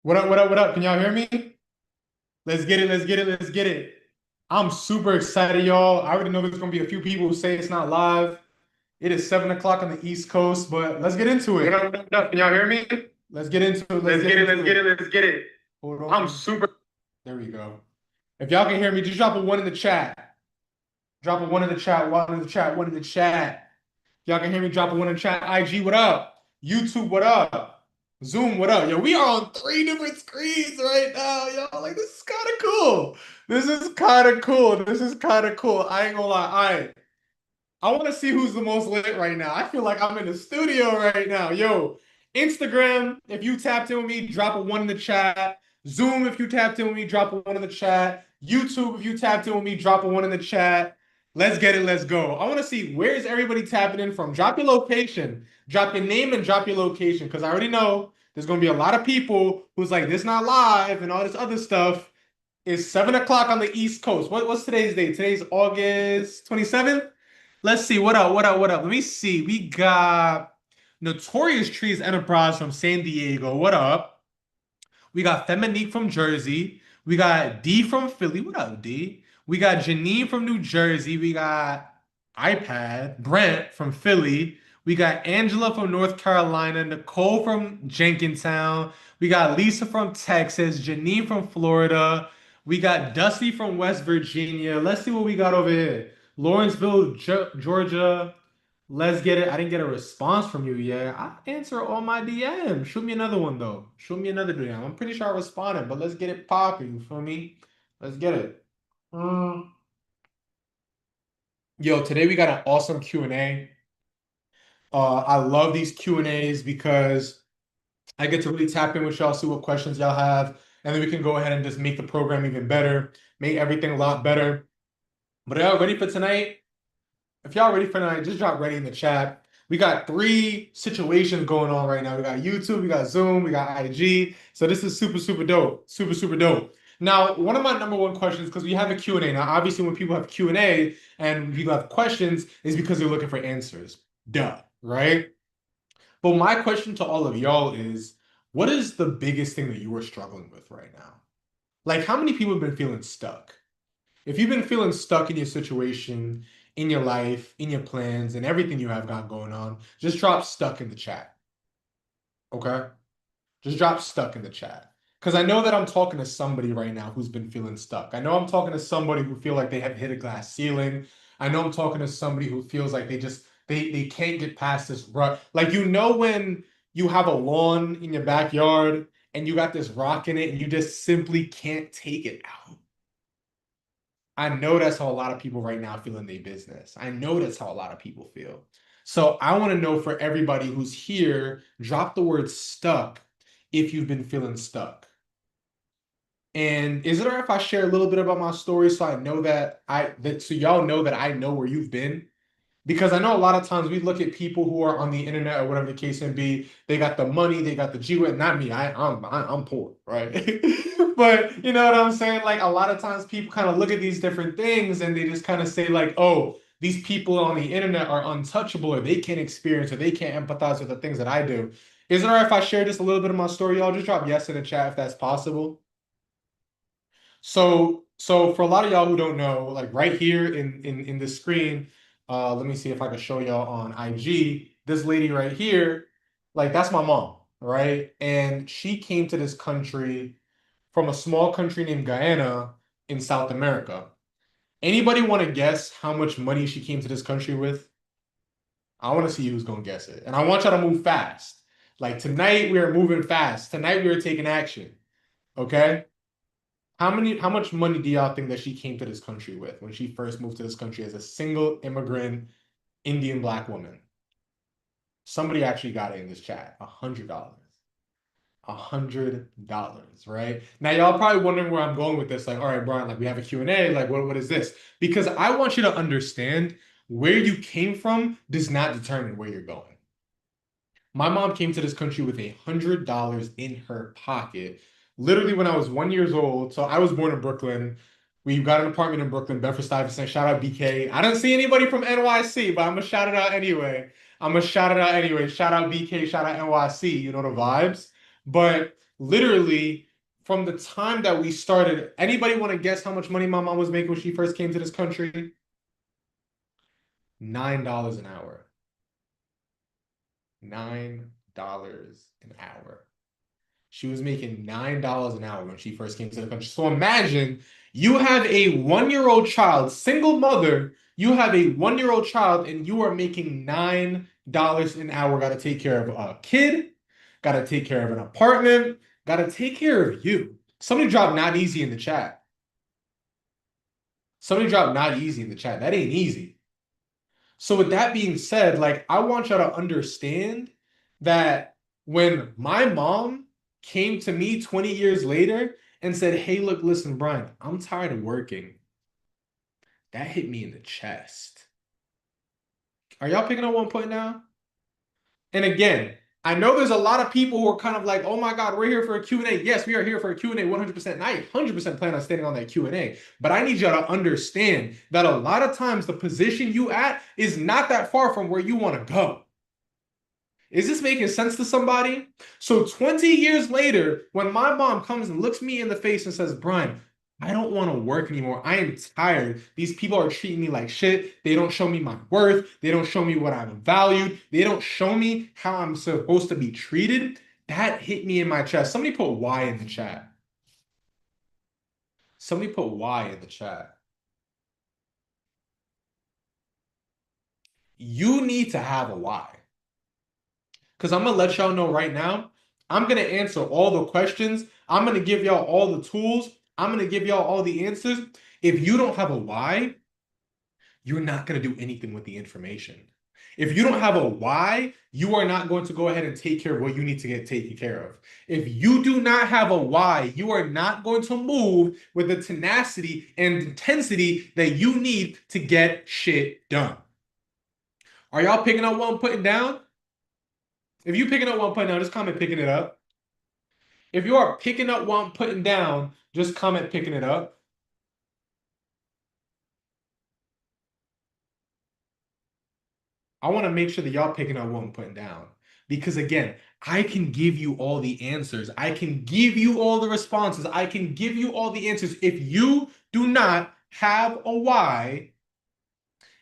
What up, what up, what up? Can y'all hear me? Let's get it, let's get it, let's get it. I'm super excited, y'all. I already know there's gonna be a few people who say it's not live. It is 7 o'clock on the East Coast, but let's get into it. What up, what up, what up? Can y'all hear me? Let's get into it, let's get into it. Let's get it. Hold on. I'm super. There we go. If y'all can hear me, just drop a one in the chat. Drop a one in the chat, one in the chat, one in the chat. Y'all can hear me, drop a one in the chat. IG, what up? YouTube, what up? Zoom, what up? Yo, we are on three different screens right now, yo. Like, this is kind of cool. This is kind of cool. This is kind of cool. I ain't gonna lie. I want to see who's the most lit right now. I feel like I'm in the studio right now. Yo, Instagram, if you tapped in with me, drop a one in the chat. Zoom, if you tapped in with me, drop a one in the chat. YouTube, if you tapped in with me, drop a one in the chat. Let's get it. Let's go. I want to see where's everybody tapping in from. Drop your location, drop your name, and drop your location because I already know there's going to be a lot of people who's like, this not live and all this other stuff. It's 7 o'clock on the East Coast. What's today's date? Today's August 27th. Let's see. What up? What up? What up? Let me see. We got Notorious Trees Enterprise from San Diego. What up? We got Feminique from Jersey. We got D from Philly. What up, D? We got Janine from New Jersey. We got iPad. Brent from Philly. We got Angela from North Carolina. Nicole from Jenkintown. We got Lisa from Texas. Janine from Florida. We got Dusty from West Virginia. Let's see what we got over here. Lawrenceville, Georgia. Let's get it. I didn't get a response from you yet. I answer all my DMs. Shoot me another one though. Shoot me another DM. I'm pretty sure I responded, but let's get it popping. You feel me? Let's get it. Mm. Yo, today we got an awesome Q&A. I love these Q&As because I get to really tap in with y'all, see what questions y'all have, and then we can go ahead and just make the program even better, make everything a lot better. But are y'all ready for tonight? If y'all ready for tonight, just drop ready in the chat. We got three situations going on right now. We got YouTube, we got Zoom, we got IG. So this is super, super dope. Super, super dope. Now, one of my number one questions, because we have a Q&A. Now, obviously, when people have Q&A and people have questions, is because they're looking for answers. Duh, right? But my question to all of y'all is, what is the biggest thing that you are struggling with right now? Like, how many people have been feeling stuck? If you've been feeling stuck in your situation, in your life, in your plans, and everything you have got going on, just drop stuck in the chat. Okay? Just drop stuck in the chat. Because I know that I'm talking to somebody right now who's been feeling stuck. I know I'm talking to somebody who feel like they have hit a glass ceiling. I know I'm talking to somebody who feels like they can't get past this rut. Like when you have a lawn in your backyard and you got this rock in it and you just simply can't take it out. I know that's how a lot of people right now feel in their business. I know that's how a lot of people feel. So I want to know for everybody who's here, drop the word stuck if you've been feeling stuck. And is it all right if I share a little bit about my story so I know so y'all know that I know where you've been? Because I know a lot of times we look at people who are on the internet or whatever the case may be. They got the money, they got the G-Wit. Not me. I'm poor, right? But you know what I'm saying? Like a lot of times people kind of look at these different things and they just kind of say like, oh, these people on the internet are untouchable or they can't experience or they can't empathize with the things that I do. Is it all right if I share just a little bit of my story, y'all? Just drop yes in the chat if that's possible. So for a lot of y'all who don't know, like right here in the screen, let me see if I can show y'all on IG. This lady right here, like that's my mom, right? And she came to this country from a small country named Guyana in South America. Anybody want to guess how much money she came to this country with? I want to see who's gonna guess it, and I want y'all to move fast. Like tonight, we are moving fast. Tonight, we are taking action. Okay. How much money do y'all think that she came to this country with when she first moved to this country as a single immigrant Indian black woman? Somebody actually got it in this chat. $100. $100, right? Now y'all probably wondering where I'm going with this. Like, all right, Brian, like we have a Q&A, like what is this? Because I want you to understand where you came from does not determine where you're going. My mom came to this country with $100 in her pocket, literally when I was 1 year old. So I was born in Brooklyn. We got an apartment in Brooklyn, Bedford-Stuyvesant. Shout out BK. I don't see anybody from NYC, but I'm gonna shout it out anyway. I'm gonna shout it out anyway. Shout out BK, shout out NYC. You know the vibes. But Literally, from the time that we started, anybody want to guess how much money my mom was making when she first came to this country? $9 an hour. $9 an hour. She was making $9 an hour when she first came to the country. So imagine you have a 1-year-old child, single mother, you have a 1-year-old child, and you are making $9 an hour. Got to take care of a kid, got to take care of an apartment, got to take care of you. Somebody dropped not easy in the chat. Somebody dropped not easy in the chat. That ain't easy. So with that being said, like I want y'all to understand that when my mom came to me 20 years later and said, "Hey, look, listen, Brian, I'm tired of working." That hit me in the chest. Are y'all picking up one point now? And again, I know there's a lot of people who are kind of like, "Oh my God, we're here for a Q&A." Yes, we are here for a Q&A 100%. And I 100% plan on standing on that Q&A. But I need y'all to understand that a lot of times the position you at is not that far from where you want to go. Is this making sense to somebody? So 20 years later, when my mom comes and looks me in the face and says, "Brian, I don't want to work anymore. I am tired. These people are treating me like shit. They don't show me my worth. They don't show me what I'm valued. They don't show me how I'm supposed to be treated." That hit me in my chest. Somebody put why in the chat. Somebody put why in the chat. You need to have a why. Because I'm going to let y'all know right now, I'm going to answer all the questions. I'm going to give y'all all the tools. I'm going to give y'all all the answers. If you don't have a why, you're not going to do anything with the information. If you don't have a why, you are not going to go ahead and take care of what you need to get taken care of. If you do not have a why, you are not going to move with the tenacity and intensity that you need to get shit done. Are y'all picking up what I'm putting down? If you picking up what I'm putting down, just comment picking it up. If you are picking up what I'm putting down, just comment picking it up. I want to make sure that y'all picking up what I'm putting down. Because again, I can give you all the answers. I can give you all the responses. I can give you all the answers. If you do not have a why,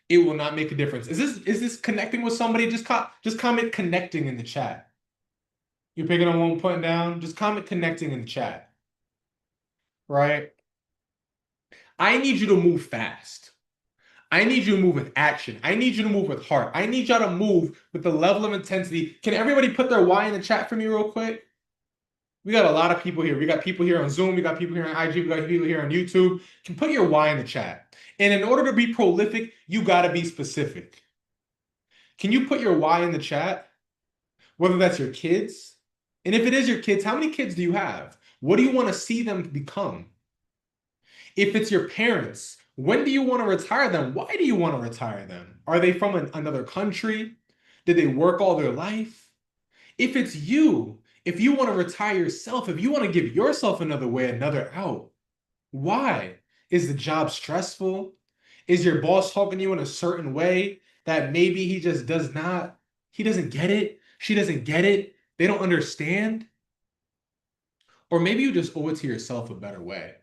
it will not make a difference. Is this connecting with somebody? Just comment connecting in the chat. You're picking up what I'm putting down? Just comment connecting in the chat. Right? I need you to move fast. I need you to move with action. I need you to move with heart. I need y'all to move with the level of intensity. Can everybody put their why in the chat for me real quick? We got a lot of people here. We got people here on Zoom. We got people here on IG. We got people here on YouTube. Can put your why in the chat. And in order to be prolific, you got to be specific. Can you put your why in the chat? Whether that's your kids. And if it is your kids, how many kids do you have? What do you want to see them become? If it's your parents, when do you want to retire them? Why do you want to retire them? Are they from another country? Did they work all their life? If it's you, if you want to retire yourself, if you want to give yourself another way, another out, why? Is the job stressful? Is your boss talking to you in a certain way that maybe he just does not, he doesn't get it? She doesn't get it? They don't understand? Or maybe you just owe it to yourself a better way.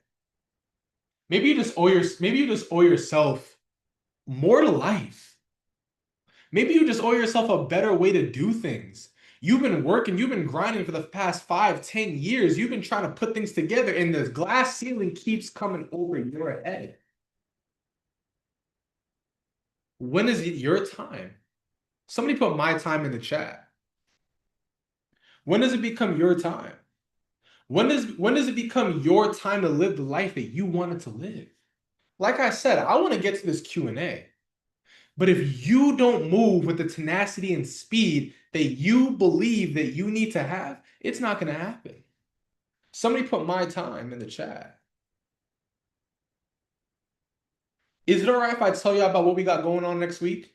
Maybe you just owe yourself more to life. Maybe you just owe yourself a better way to do things. You've been working, you've been grinding for the past 5, 10 years. You've been trying to put things together, and the glass ceiling keeps coming over your head. When is it your time? Somebody put my time in the chat. When does it become your time? When does it become your time to live the life that you wanted to live? Like I said, I want to get to this Q&A. But if you don't move with the tenacity and speed that you believe that you need to have, it's not going to happen. Somebody put my time in the chat. Is it all right if I tell you about what we got going on next week?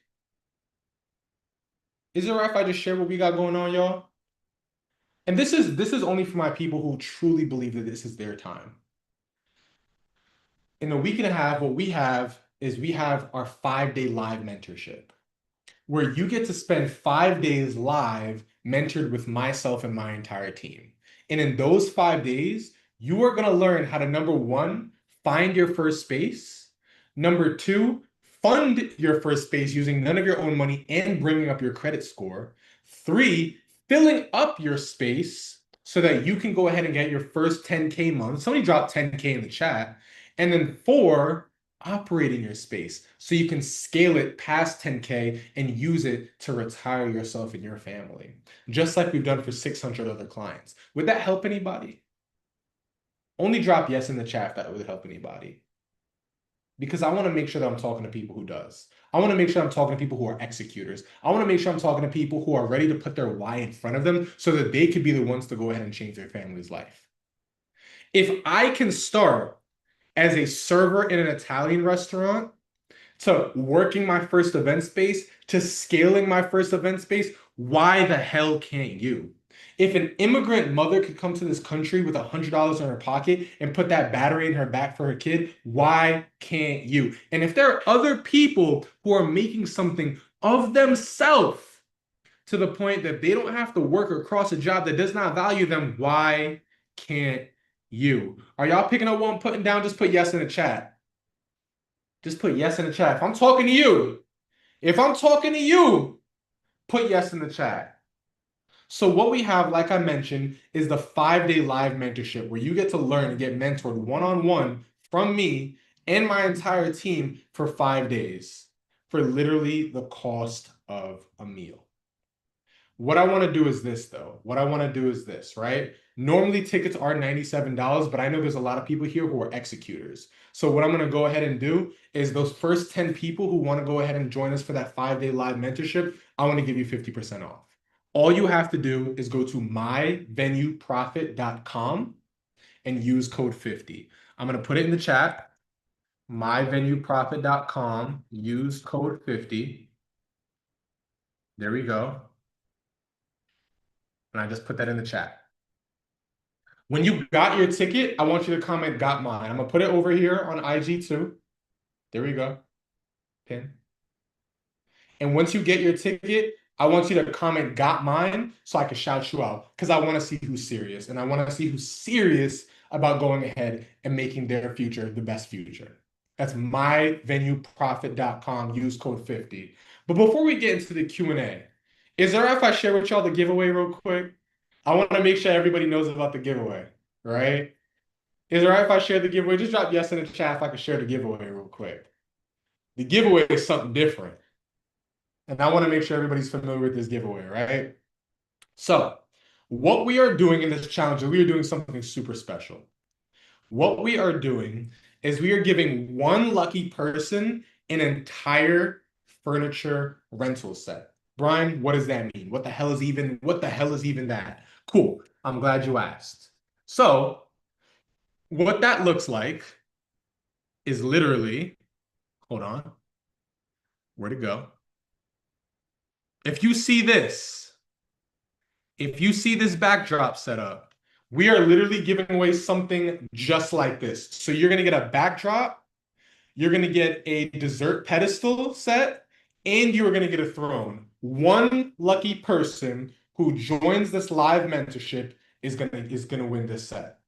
Is it all right if I just share what we got going on, y'all? And this is only for my people who truly believe that this is their time. In a week and a half, what we have is we have our 5-day live mentorship, where you get to spend 5 days live mentored with myself and my entire team. And in those 5 days, you are going to learn how to, number one, find your first space. Number two, fund your first space using none of your own money and bringing up your credit score. Three, filling up your space so that you can go ahead and get your first 10K month. Somebody dropped 10K in the chat. And then four, operating your space so you can scale it past 10K and use it to retire yourself and your family, just like we've done for 600 other clients. Would that help anybody? Only drop yes in the chat if that would help anybody. Because I want to make sure that I'm talking to people who does. I want to make sure I'm talking to people who are executors. I want to make sure I'm talking to people who are ready to put their why in front of them so that they could be the ones to go ahead and change their family's life. If I can start as a server in an Italian restaurant to working my first event space to scaling my first event space, why the hell can't you? If an immigrant mother could come to this country with $100 in her pocket and put that battery in her back for her kid, why can't you? And if there are other people who are making something of themselves to the point that they don't have to work or cross a job that does not value them, why can't you? Are y'all picking up what I'm putting down? Just put yes in the chat. Just put yes in the chat. If I'm talking to you, put yes in the chat. So what we have, like I mentioned, is the 5-day live mentorship where you get to learn and get mentored one-on-one from me and my entire team for 5 days for literally the cost of a meal. What I want to do is this, though. What I want to do is this, right? Normally tickets are $97, but I know there's a lot of people here who are executors. So what I'm going to go ahead and do is those first 10 people who want to go ahead and join us for that 5-day live mentorship, I want to give you 50% off. All you have to do is go to myvenueprofit.com and use code 50. I'm going to put it in the chat. myvenueprofit.com, use code 50. There we go. And I just put that in the chat. When you got your ticket, I want you to comment got mine. I'm going to put it over here on IG too. There we go. Pin. And once you get your ticket, I want you to comment got mine so I can shout you out because I want to see who's serious. And I want to see who's serious about going ahead and making their future the best future. That's myvenueprofit.com. Use code 50. But before we get into the Q&A, is there if I share with y'all the giveaway real quick? I want to make sure everybody knows about the giveaway, right? Is it right if I share the giveaway? Just drop yes in the chat if I can share the giveaway real quick. The giveaway is something different. And I want to make sure everybody's familiar with this giveaway, right? So what we are doing in this challenge, we are doing something super special. What we are doing is we are giving one lucky person an entire furniture rental set. Brian, what does that mean? What the hell is even that? Cool. I'm glad you asked. So what that looks like is literally, hold on, where'd it go? If you see this backdrop set up, we are literally giving away something just like this. So you're going to get a backdrop, you're going to get a dessert pedestal set, and you are going to get a throne. One lucky person who joins this live mentorship is going to win this set.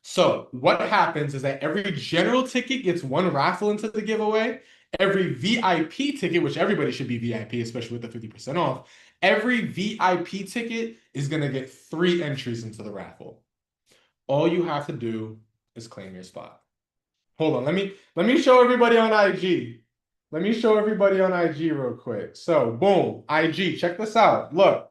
So what happens is that every general ticket gets one raffle into the giveaway. Every VIP ticket, which everybody should be VIP, especially with the 50% off, every VIP ticket is going to get 3 entries into the raffle. All you have to do is claim your spot. Hold on, let me show everybody on IG. Let me show everybody on IG real quick. So, boom, IG, check this out. Look,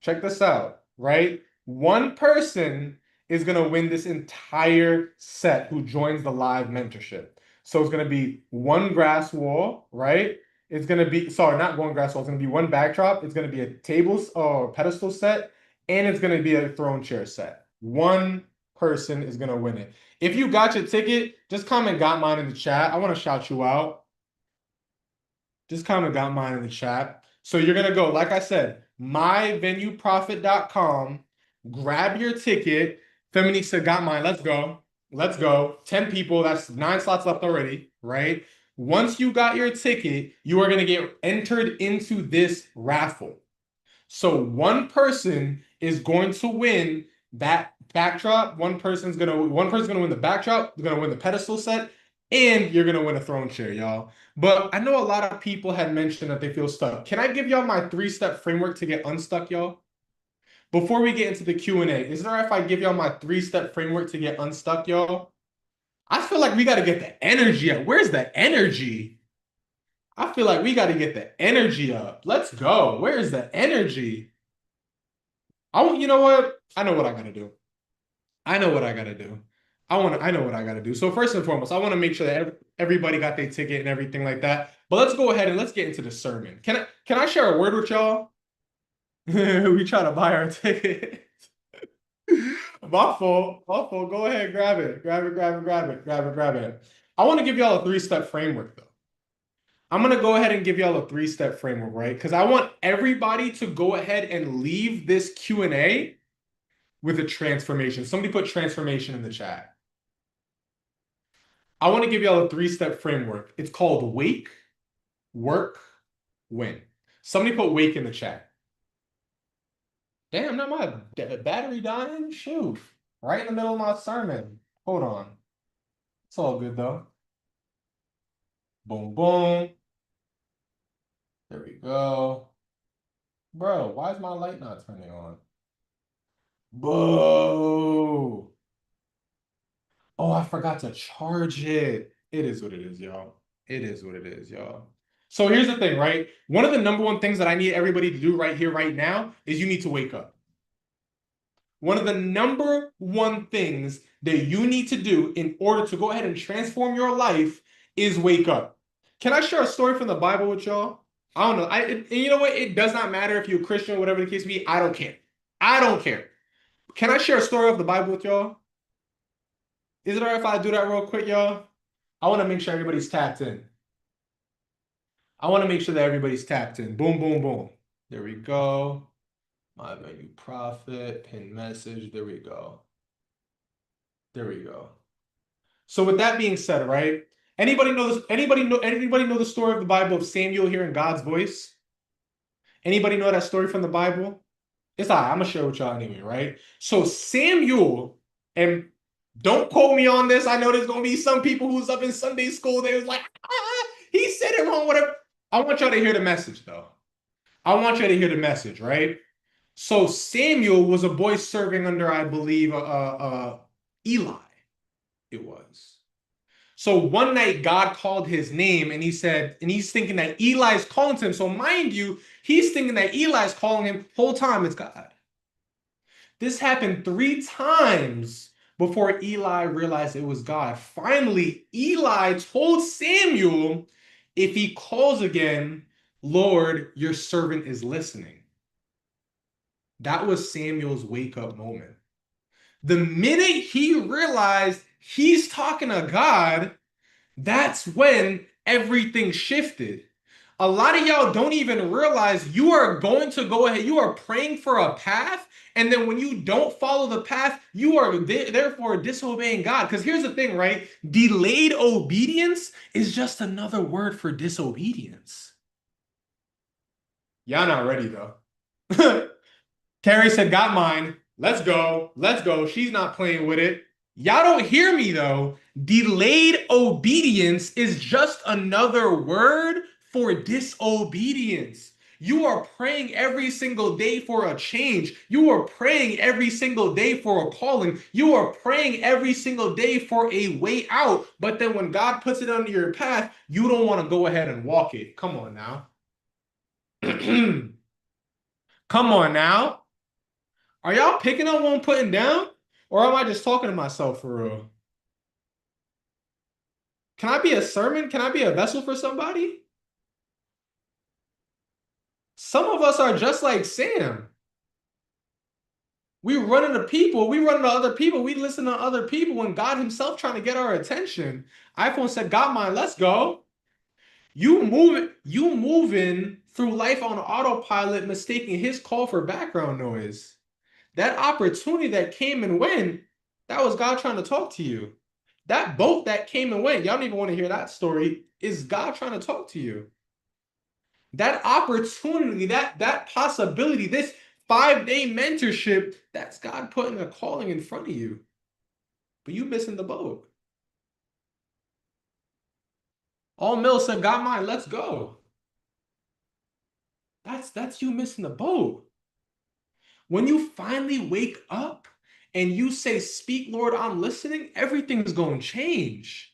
check this out, right? One person is going to win this entire set who joins the live mentorship. So it's going to be one grass wall, right? It's going to be, sorry, not one grass wall. It's going to be one backdrop. It's going to be a table or pedestal set, and it's going to be a throne chair set. One person is going to win it. If you got your ticket, just comment got mine in the chat. I want to shout you out. Just comment got mine in the chat. So you're going to go, like I said, myvenueprofit.com, grab your ticket. Feminista got mine. Let's go. Let's go. 10 people. That's 9 slots left already, right? Once you got your ticket, you are going to get entered into this raffle. So one person is going to win that backdrop. One person's gonna win the backdrop, they're gonna win the pedestal set, and you're gonna win a throne chair, y'all. But I know a lot of people had mentioned that they feel stuck. Can I give y'all my three-step framework to get unstuck, y'all? Before we get into the Q&A, is there if I give y'all my three-step framework to get unstuck, y'all? I feel like we got to get the energy up. Where's the energy? I feel like we got to get the energy up. Let's go. Where's the energy? You know what? I know what I got to do. I know what I got to do. I know what I got to do. So first and foremost, I want to make sure that everybody got their ticket and everything like that. But let's go ahead and let's get into the sermon. Can I share a word with y'all? We try to buy our ticket. My fault. My fault. Go ahead, grab it. Grab it, grab it, grab it, grab it, grab it. I want to give y'all a three-step framework, though. I'm going to go ahead and give y'all a three-step framework, right? Because I want everybody to go ahead and leave this Q&A with a transformation. Somebody put transformation in the chat. I want to give y'all a three-step framework. It's called wake, work, win. Somebody put wake in the chat. Damn, not my battery dying? Shoot. Right in the middle of my sermon. Hold on. It's all good, though. Boom, boom. There we go. Bro, why is my light not turning on? Boo! Oh, I forgot to charge it. It is what it is, y'all. It is what it is, y'all. So here's the thing, right? One of the number one things that I need everybody to do right here, right now, is you need to wake up. One of the number one things that you need to do in order to go ahead and transform your life is wake up. Can I share a story from the Bible with y'all? I don't know. And you know what? It does not matter if you're a Christian, whatever the case may be. I don't care. I don't care. Can I share a story of the Bible with y'all? Is it all right if I do that real quick, y'all? I want to make sure everybody's tapped in. I want to make sure that everybody's tapped in. Boom, boom, boom. There we go. My menu profit, pin message. There we go. There we go. So with that being said, right? Anybody know this? Anybody know the story of the Bible of Samuel hearing God's voice? Anybody know that story from the Bible? It's all right. I'm gonna share with y'all anyway, right? So Samuel, and don't quote me on this. I know there's gonna be some people who's up in Sunday school. They was like, he said it wrong, whatever. I want y'all to hear the message, though. I want y'all to hear the message, right? So Samuel was a boy serving under, I believe, Eli. It was. So one night God called his name and he said, and he's thinking that Eli's calling to him. So mind you, he's thinking that Eli's calling him. Whole time it's God. This happened 3 times before Eli realized it was God. Finally, Eli told Samuel, if he calls again, Lord, your servant is listening. That was Samuel's wake-up moment. The minute he realized he's talking to God, that's when everything shifted. A lot of y'all don't even realize you are going to go ahead, you are praying for a path, and then when you don't follow the path, you are therefore disobeying God. Because here's the thing, right? Delayed obedience is just another word for disobedience. Y'all not ready though. Carrie said, got mine. Let's go. Let's go. She's not playing with it. Y'all don't hear me though. Delayed obedience is just another word for disobedience. You are praying every single day for a change. You are praying every single day for a calling. You are praying every single day for a way out. But then when God puts it under your path, you don't want to go ahead and walk it. Come on now. Come on now. Are y'all picking up what I'm putting down? Or am I just talking to myself for real? Can I be a sermon? Can I be a vessel for somebody? Some of us are just like Sam. We run into people, we run into other people, we listen to other people when God himself trying to get our attention. iPhone said, got mine, let's go. You moving through life on autopilot, mistaking his call for background noise. That opportunity that came and went, that was God trying to talk to you. That boat that came and went, y'all don't even want to hear that story, is God trying to talk to you. That opportunity, that possibility, this 5-day mentorship, that's God putting a calling in front of you. But you missing the boat. All Mill said, got mine, let's go. That's you missing the boat. When you finally wake up and you say, speak, Lord, I'm listening, everything's going to change.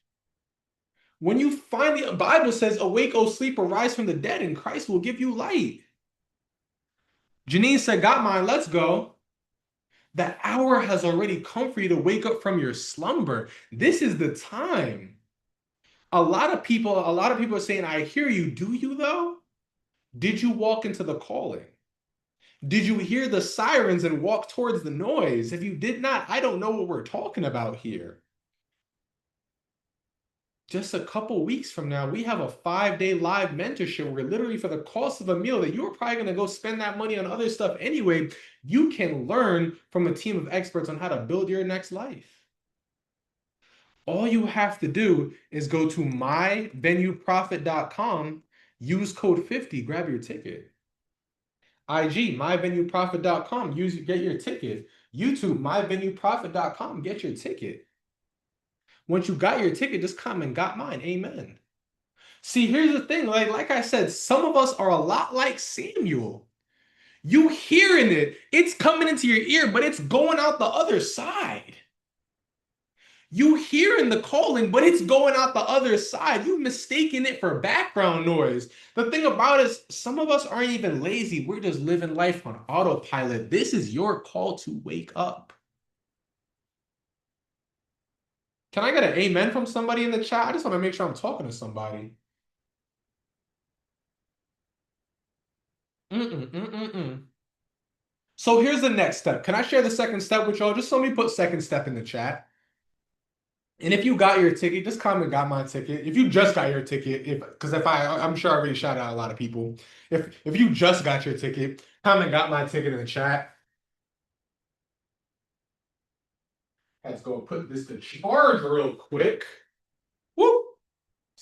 When you finally, the Bible says, awake, O sleeper, rise from the dead, and Christ will give you light. Janine said, got mine, let's go. The hour has already come for you to wake up from your slumber. This is the time. A lot of people are saying, I hear you. Do you though? Did you walk into the calling? Did you hear the sirens and walk towards the noise? If you did not, I don't know what we're talking about here. Just a couple weeks from now, we have a 5-day live mentorship where literally for the cost of a meal that you're probably going to go spend that money on other stuff anyway, you can learn from a team of experts on how to build your next life. All you have to do is go to myvenueprofit.com, use code 50, grab your ticket. IG, myvenueprofit.com, get your ticket. YouTube, myvenueprofit.com, get your ticket. Once you got your ticket, just comment, got mine. Amen. See, here's the thing. Like I said, some of us are a lot like Samuel. You hearing it, it's coming into your ear, but it's going out the other side. You hearing the calling, but it's going out the other side. You mistaking it for background noise. The thing about it is, some of us aren't even lazy. We're just living life on autopilot. This is your call to wake up. Can I get an amen from somebody in the chat? I just want to make sure I'm talking to somebody. So here's the next step. Can I share the second step with y'all? Just let me put second step in the chat. And if you got your ticket, just comment got my ticket. If you just got your ticket, I'm sure I already shouted out a lot of people. If you just got your ticket, comment got my ticket in the chat. Let's go put this to charge real quick. Whoop.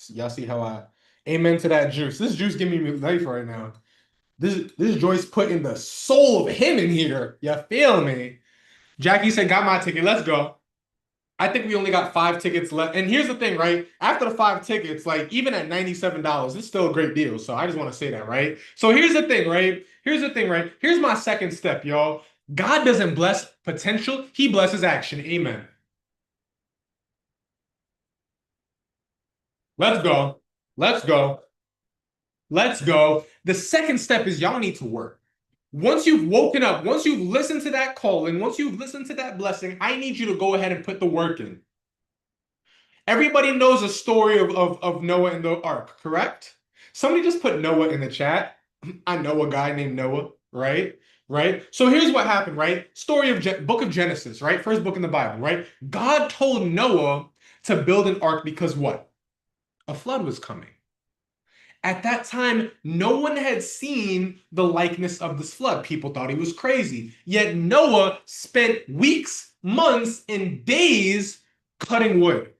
Y'all see how I amen to that juice. This juice giving me life right now. This Joyce putting the soul of him in here. You feel me? Jackie said, got my ticket. Let's go. I think we only got 5 tickets left. And here's the thing, right? After the 5 tickets, like even at $97, it's still a great deal. So I just want to say that, right? So here's the thing, right? Here's my second step, y'all. God doesn't bless potential. He blesses action. Amen. Let's go. Let's go. Let's go. The second step is y'all need to work. Once you've woken up, once you've listened to that calling, once you've listened to that blessing, I need you to go ahead and put the work in. Everybody knows a story of Noah and the ark, correct? Somebody just put Noah in the chat. I know a guy named Noah, right? Right? So here's what happened, right? Story of book of Genesis, right? First book in the Bible, right? God told Noah to build an ark because what? A flood was coming. At that time, no one had seen the likeness of this flood. People thought he was crazy. Yet Noah spent weeks, months, and days cutting wood,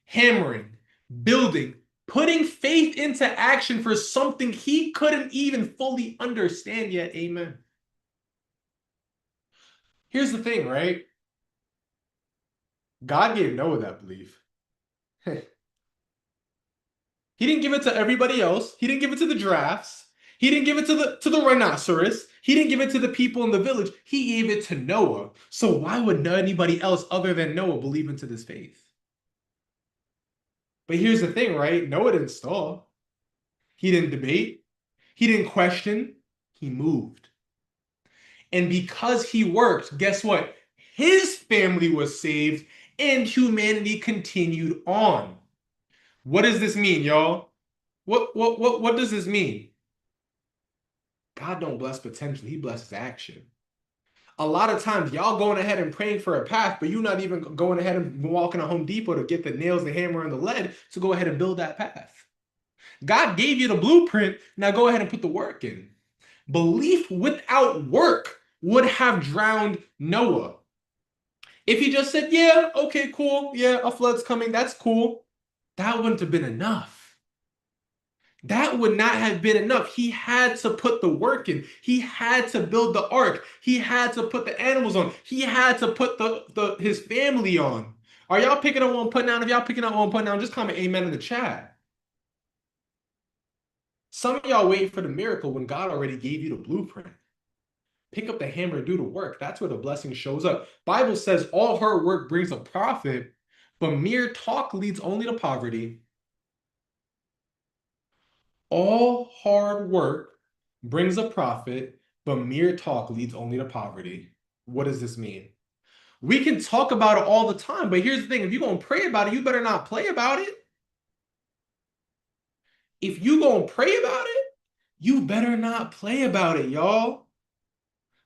hammering, building, putting faith into action for something he couldn't even fully understand yet. Amen. Here's the thing, right? God gave Noah that belief. He didn't give it to everybody else. He didn't give it to the giraffes. He didn't give it to the rhinoceros. He didn't give it to the people in the village. He gave it to Noah. So why would anybody else other than Noah believe into this faith? But here's the thing, right? Noah didn't stall. He didn't debate. He didn't question. He moved. And because he worked, guess what? His family was saved and humanity continued on. What does this mean, y'all? What does this mean? God don't bless potential. He blesses action. A lot of times, y'all going ahead and praying for a path, but you're not even going ahead and walking to Home Depot to get the nails, the hammer, and the lead to go ahead and build that path. God gave you the blueprint. Now go ahead and put the work in. Belief without work would have drowned Noah. If he just said, yeah, okay, cool. Yeah, a flood's coming. That's cool. That wouldn't have been enough. That would not have been enough. He had to put the work in. He had to build the ark. He had to put the animals on. He had to put the his family on. Are y'all picking up what I'm putting down? If y'all picking up what I'm putting down, just comment amen in the chat. Some of y'all waiting for the miracle when God already gave you the blueprint. Pick up the hammer and do the work. That's where the blessing shows up. Bible says all hard work brings a profit, but mere talk leads only to poverty. All hard work brings a profit, but mere talk leads only to poverty. What does this mean? We can talk about it all the time, but here's the thing. If you're going to pray about it, you better not play about it. If you going to pray about it, you better not play about it, y'all.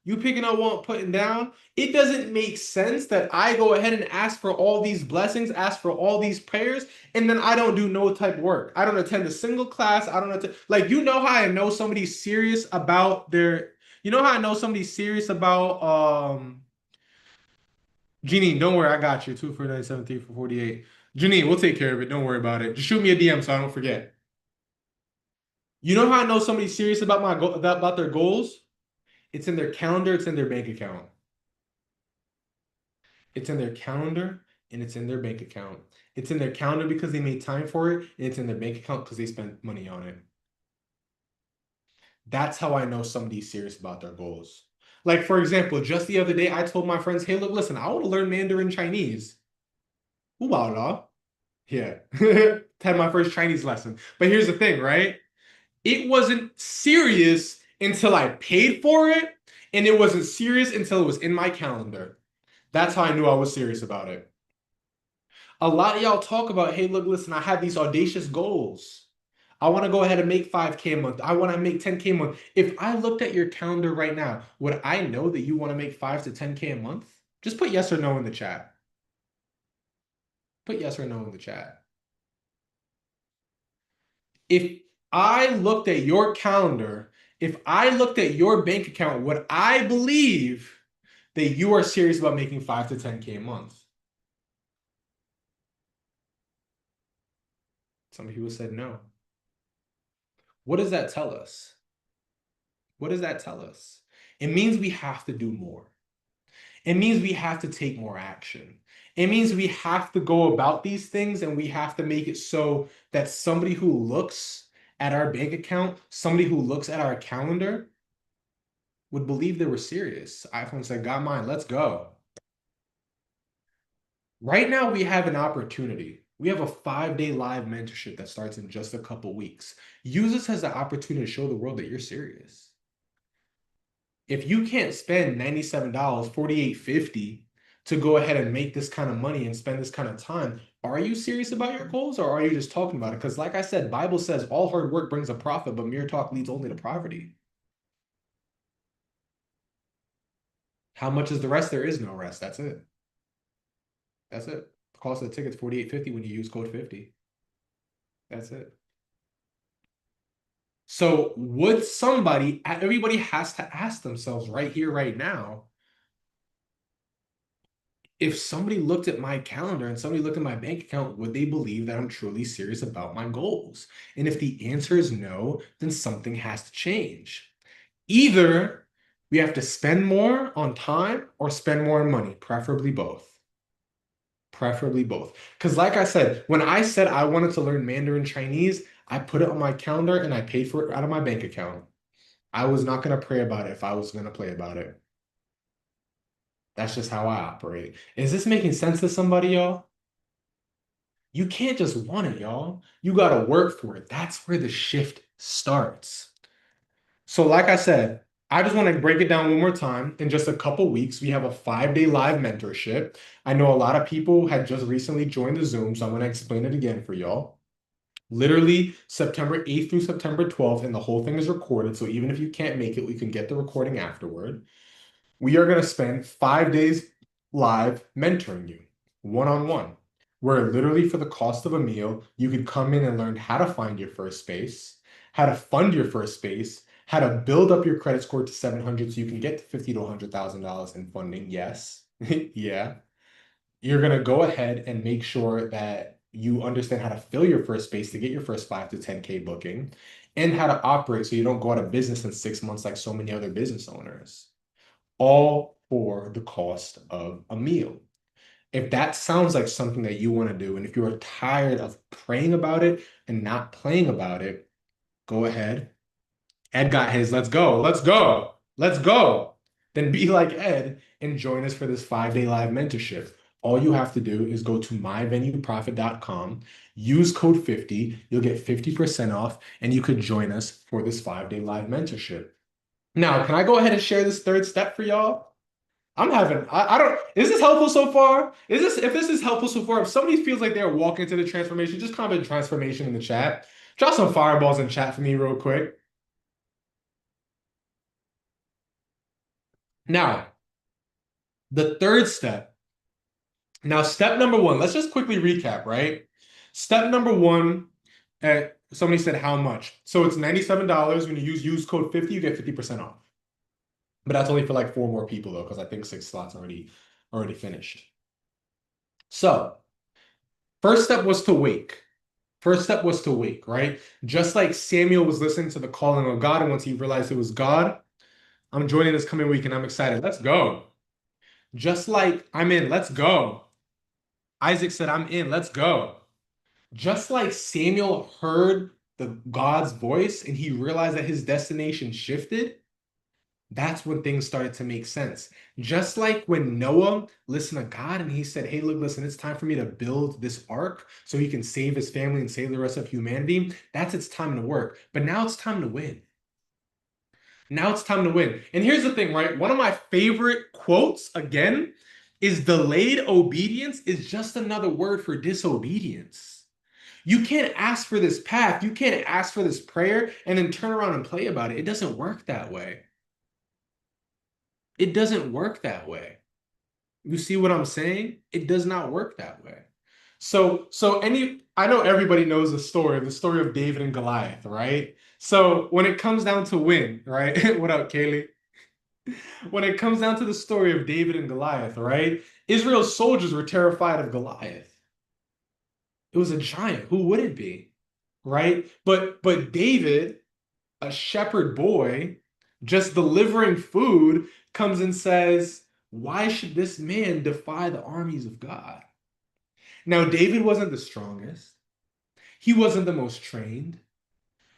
You picking up what I'm putting down? It doesn't make sense that I go ahead and ask for all these blessings, ask for all these prayers, and then I don't do no type of work. I don't attend a single class. I don't attend, like, you know how I know somebody's serious about their, you know how I know somebody's serious about, Jeannie, don't worry, I got you. 24973 Janine, we'll take care of it. Don't worry about it. Just shoot me a DM so I don't forget. You know how I know somebody's serious about my goal, about their goals? It's in their calendar, it's in their bank account. It's in their calendar and it's in their bank account. It's in their calendar because they made time for it, and it's in their bank account because they spent money on it. That's how I know somebody's serious about their goals. Like, for example, just the other day, I told my friends, hey, look, listen, I want to learn Mandarin Chinese. Ooh, wow, la. Yeah. Had my first Chinese lesson. But here's the thing, right? It wasn't serious until I paid for it, and it wasn't serious until it was in my calendar. That's how I knew I was serious about it. A lot of y'all talk about, hey, look, listen, I have these audacious goals. I want to go ahead and make 5K a month. I want to make 10K a month. If I looked at your calendar right now, would I know that you want to make 5 to 10K a month? Just put yes or no in the chat. Put yes or no in the chat. If I looked at your calendar, if I looked at your bank account, would I believe that you are serious about making 5 to 10K a month? Some people said no. What does that tell us? What does that tell us? It means we have to do more. It means we have to take more action. It means we have to go about these things and we have to make it so that somebody who looks at our bank account, somebody who looks at our calendar would believe they were serious. iPhone said, got mine, let's go. Right now, we have an opportunity. We have a 5-day live mentorship that starts in just a couple weeks. Use this as an opportunity to show the world that you're serious. If you can't spend $97, $48.50 to go ahead and make this kind of money and spend this kind of time, are you serious about your goals or are you just talking about it? Because like I said, Bible says all hard work brings a profit, but mere talk leads only to poverty. How much is the rest? There is no rest. That's it. That's it. The cost of the ticket's $48.50 when you use code 50. That's it. So would somebody, everybody has to ask themselves right here, right now, if somebody looked at my calendar and somebody looked at my bank account, would they believe that I'm truly serious about my goals? And if the answer is no, then something has to change. Either we have to spend more on time or spend more on money, preferably both. Preferably both. Because like I said, when I said I wanted to learn Mandarin Chinese, I put it on my calendar and I paid for it out of my bank account. I was not going to pray about it if I was going to play about it. That's just how I operate. Is this making sense to somebody, y'all? You can't just want it, y'all. You got to work for it. That's where the shift starts. So, like I said, I just want to break it down one more time. In just a couple weeks, we have a 5-day live mentorship. I know a lot of people had just recently joined the Zoom, so I'm going to explain it again for y'all. Literally September 8th through September 12th, and the whole thing is recorded. So even if you can't make it, we can get the recording afterward. We are going to spend 5 days live mentoring you one-on-one, where literally for the cost of a meal, you could come in and learn how to find your first space, how to fund your first space, how to build up your credit score to 700 so you can get to 50 to $100,000 in funding. Yes. Yeah. You're going to go ahead and make sure that you understand how to fill your first space to get your first 5 to 10K booking, and how to operate so you don't go out of business in 6 months like so many other business owners, all for the cost of a meal. If that sounds like something that you want to do, and if you are tired of praying about it and not playing about it, go ahead. Ed got his. Let's go. Let's go. Let's go. Then be like Ed and join us for this 5-day live mentorship. All you have to do is go to myvenueprofit.com, use code 50, you'll get 50% off, and you could join us for this 5-day live mentorship. Now, can I go ahead and share this third step for y'all? I don't, is this helpful so far? If this is helpful so far, if somebody feels like they're walking to the transformation, just comment transformation in the chat. Drop some fireballs in chat for me real quick. Now, the third step. Now, step number one, let's just quickly recap, right? Step number one, somebody said how much? So it's $97. When you use code 50, you get 50% off. But that's only for like 4 more people though, because I think 6 slots already finished. So first step was to wake. First step was to wake, right? Just like Samuel was listening to the calling of God, and once he realized it was God, I'm joining this coming week and I'm excited. Let's go. Just like I'm in, let's go. Isaac said, I'm in, let's go. Just like Samuel heard the God's voice and he realized that his destination shifted, that's when things started to make sense. Just like when Noah listened to God and he said, hey, look, listen, it's time for me to build this ark so he can save his family and save the rest of humanity. That's its time to work. But now it's time to win. Now it's time to win. And here's the thing, right? One of my favorite quotes, again, is delayed obedience is just another word for disobedience. You can't ask for this path. You can't ask for this prayer and then turn around and play about it. It doesn't work that way. It doesn't work that way. You see what I'm saying? It does not work that way. I know everybody knows the story of David and Goliath, right? So when it comes down to win, right? What up, Kaylee? When it comes down to the story of David and Goliath, right? Israel's soldiers were terrified of Goliath. It was a giant. Who would it be? Right? But David, a shepherd boy, just delivering food, comes and says, why should this man defy the armies of God? Now, David wasn't the strongest. He wasn't the most trained,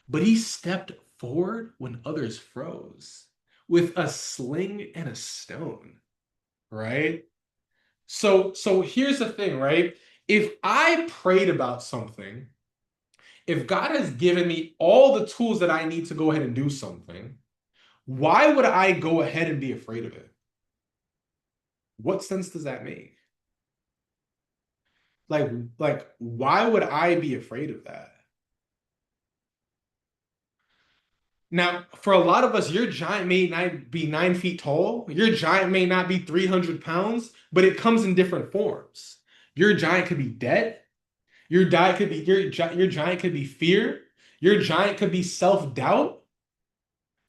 but he stepped forward when others froze with a sling and a stone, right? So here's the thing, right? If I prayed about something, if God has given me all the tools that I need to go ahead and do something, why would I go ahead and be afraid of it? What sense does that make? Like, why would I be afraid of that? Now, for a lot of us, your giant may not be 9 feet tall. Your giant may not be 300 pounds, but it comes in different forms. Your giant could be debt. Your giant could be fear. Your giant could be self-doubt.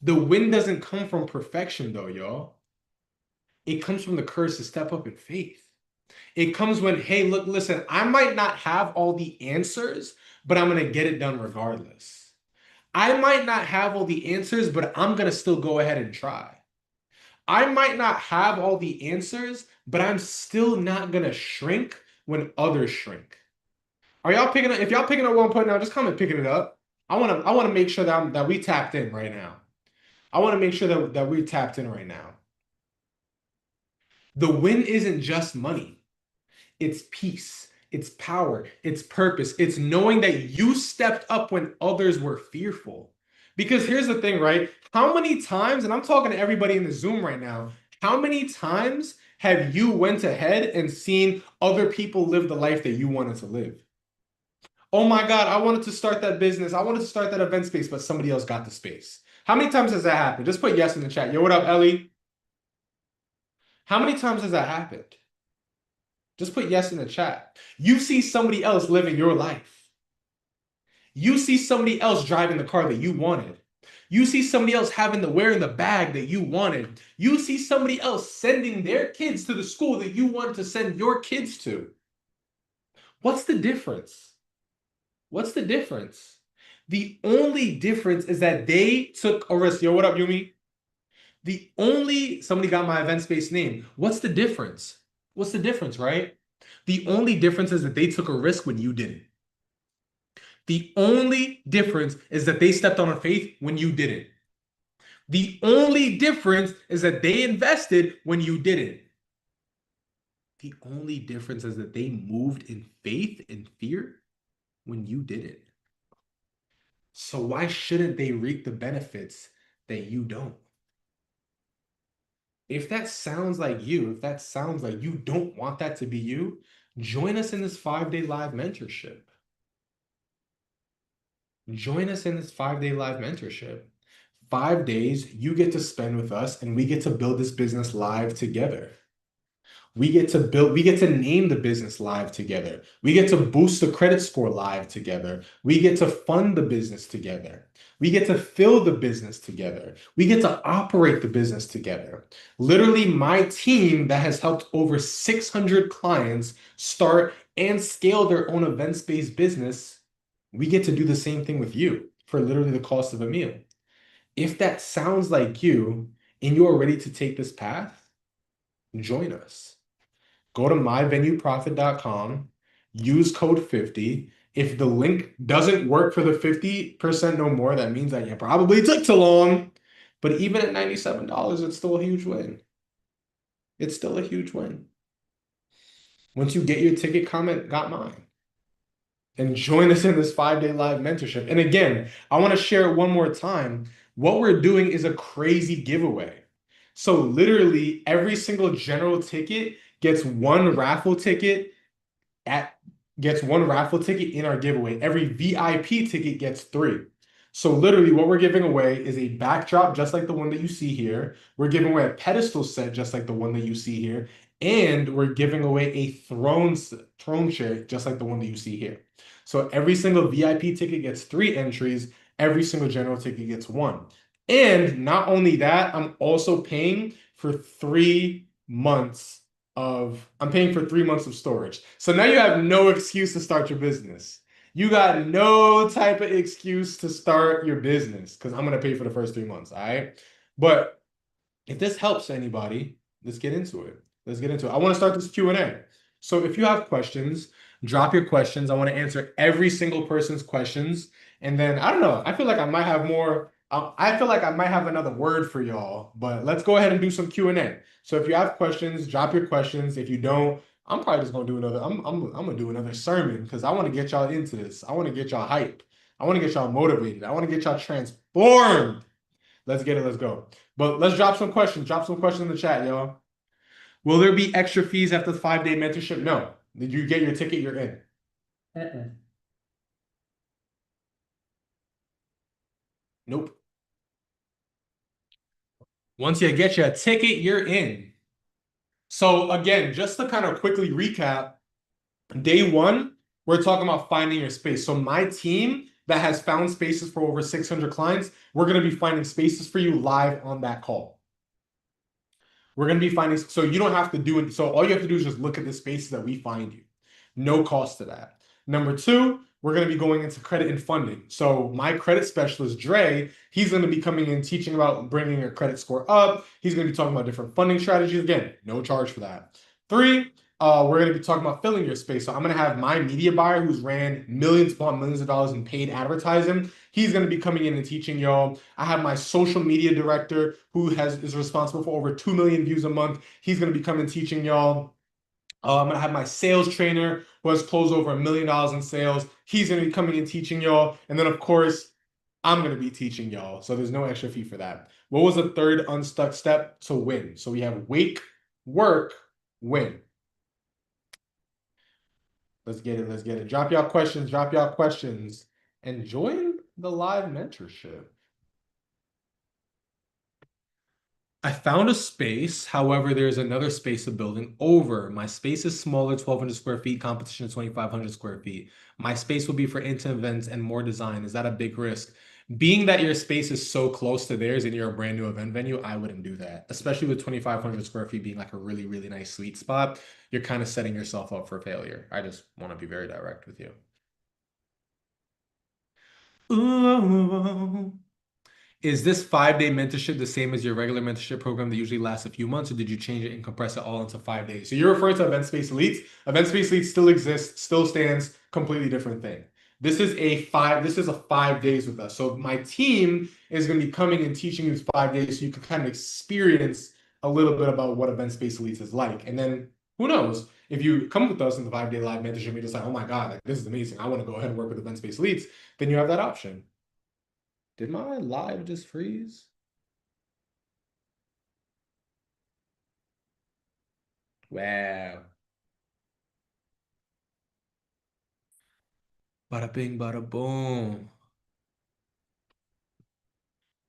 The win doesn't come from perfection, though, y'all. It comes from the courage to step up in faith. It comes when, hey, look, listen, I might not have all the answers, but I'm going to get it done regardless. I might not have all the answers, but I'm going to still go ahead and try. I might not have all the answers, but I'm still not going to shrink when others shrink. Are y'all picking up? If y'all picking up 1 point now, just comment picking it up. I want to make sure that we tapped in right now. I want to make sure that we tapped in right now. The win isn't just money. It's peace, it's power, it's purpose. It's knowing that you stepped up when others were fearful. Because here's the thing, right? How many times, and I'm talking to everybody in the Zoom right now, how many times have you went ahead and seen other people live the life that you wanted to live? Oh my God, I wanted to start that business. I wanted to start that event space, but somebody else got the space. How many times has that happened? Just put yes in the chat. Yo, what up, Ellie? How many times has that happened? Just put yes in the chat. You see somebody else living your life. You see somebody else driving the car that you wanted. You see somebody else wearing the bag that you wanted. You see somebody else sending their kids to the school that you wanted to send your kids to. What's the difference? What's the difference? The only difference is that they took a risk. Yo, what up, Yumi? Somebody got my event space name. What's the difference? What's the difference, right? The only difference is that they took a risk when you didn't. The only difference is that they stepped on a faith when you didn't. The only difference is that they invested when you didn't. The only difference is that they moved in faith and fear when you didn't. So why shouldn't they reap the benefits that you don't? If that sounds like you, if that sounds like you don't want that to be you, join us in this 5-day live mentorship. Join us in this 5-day live mentorship. 5 days you get to spend with us, and we get to build this business live together. We get to name the business live together. We get to boost the credit score live together. We get to fund the business together. We get to fill the business together. We get to operate the business together. Literally, my team that has helped over 600 clients start and scale their own events-based business, we get to do the same thing with you for literally the cost of a meal. If that sounds like you and you're ready to take this path, join us. Go to myvenueprofit.com, use code 50. If the link doesn't work for the 50% no more, that means that you probably took too long. But even at $97, it's still a huge win. It's still a huge win. Once you get your ticket, comment, got mine. And join us in this 5-day live mentorship. And again, I want to share it one more time. What we're doing is a crazy giveaway. So literally every single general ticket gets one raffle ticket in our giveaway. Every VIP ticket gets 3. So literally what we're giving away is a backdrop just like the one that you see here. We're giving away a pedestal set just like the one that you see here. And we're giving away a throne chair just like the one that you see here. So every single VIP ticket gets 3 entries. Every single general ticket gets 1. And not only that, I'm paying for 3 months of storage. So now you have no excuse to start your business. You got no type of excuse to start your business because I'm gonna pay for the first 3 months, all right? But if this helps anybody, let's get into it. I want to start this Q&A. So if you have questions, drop your questions. I want to answer every single person's questions. And then, I don't know, I feel like I might have more. I feel like I might have another word for y'all, but let's go ahead and do some Q&A. So if you have questions, drop your questions. If you don't, I'm probably just gonna do another. I'm gonna do another sermon because I want to get y'all into this. I want to get y'all hype. I want to get y'all motivated. I want to get y'all transformed. Let's get it. Let's go. But let's drop some questions. Drop some questions in the chat, y'all. Will there be extra fees after the 5-day mentorship? No. Did you get your ticket? You're in. Nope. Once you get your ticket, you're in. So again, just to kind of quickly recap, day 1, we're talking about finding your space. So my team that has found spaces for over 600 clients, we're going to be finding spaces for you live on that call. We're going to be finding, so you don't have to do it. So all you have to do is just look at the spaces that we find you. No cost to that. Number 2, we're going to be going into credit and funding. So my credit specialist, Dre, he's going to be coming in teaching about bringing your credit score up. He's going to be talking about different funding strategies. Again, no charge for that. 3, we're going to be talking about filling your space. So I'm going to have my media buyer who's ran millions upon millions of dollars in paid advertising. He's going to be coming in and teaching y'all. I have my social media director who is responsible for over 2 million views a month. He's going to be coming teaching y'all. I'm gonna have my sales trainer who has closed over $1 million in sales. He's gonna be coming and teaching y'all. And then of course, I'm gonna be teaching y'all. So there's no extra fee for that. What was the third unstuck step? To win. So we have wake, work, win. Let's get it. Let's get it. Drop y'all questions. Drop y'all questions. And join the live mentorship. I found a space. However, there's another space of building over. My space is smaller, 1,200 square feet. Competition is 2,500 square feet. My space will be for intimate events and more design. Is that a big risk? Being that your space is so close to theirs and you're a brand new event venue, I wouldn't do that. Especially with 2,500 square feet being like a really, really nice sweet spot, you're kind of setting yourself up for failure. I just want to be very direct with you. Ooh. Is this 5 day mentorship the same as your regular mentorship program that usually lasts a few months, or did you change it and compress it all into 5 days? So you're referring to Event Space Elites. Event Space Elites still exists, still stands, completely different thing. This is a 5 days with us. So my team is going to be coming and teaching you 5 days so you can kind of experience a little bit about what Event Space Elites is like. And then who knows? If you come with us in the 5 day live mentorship, you're just like, oh my God, like this is amazing. I want to go ahead and work with Event Space Elites, then you have that option. Did my live just freeze? Wow. Bada bing, bada boom.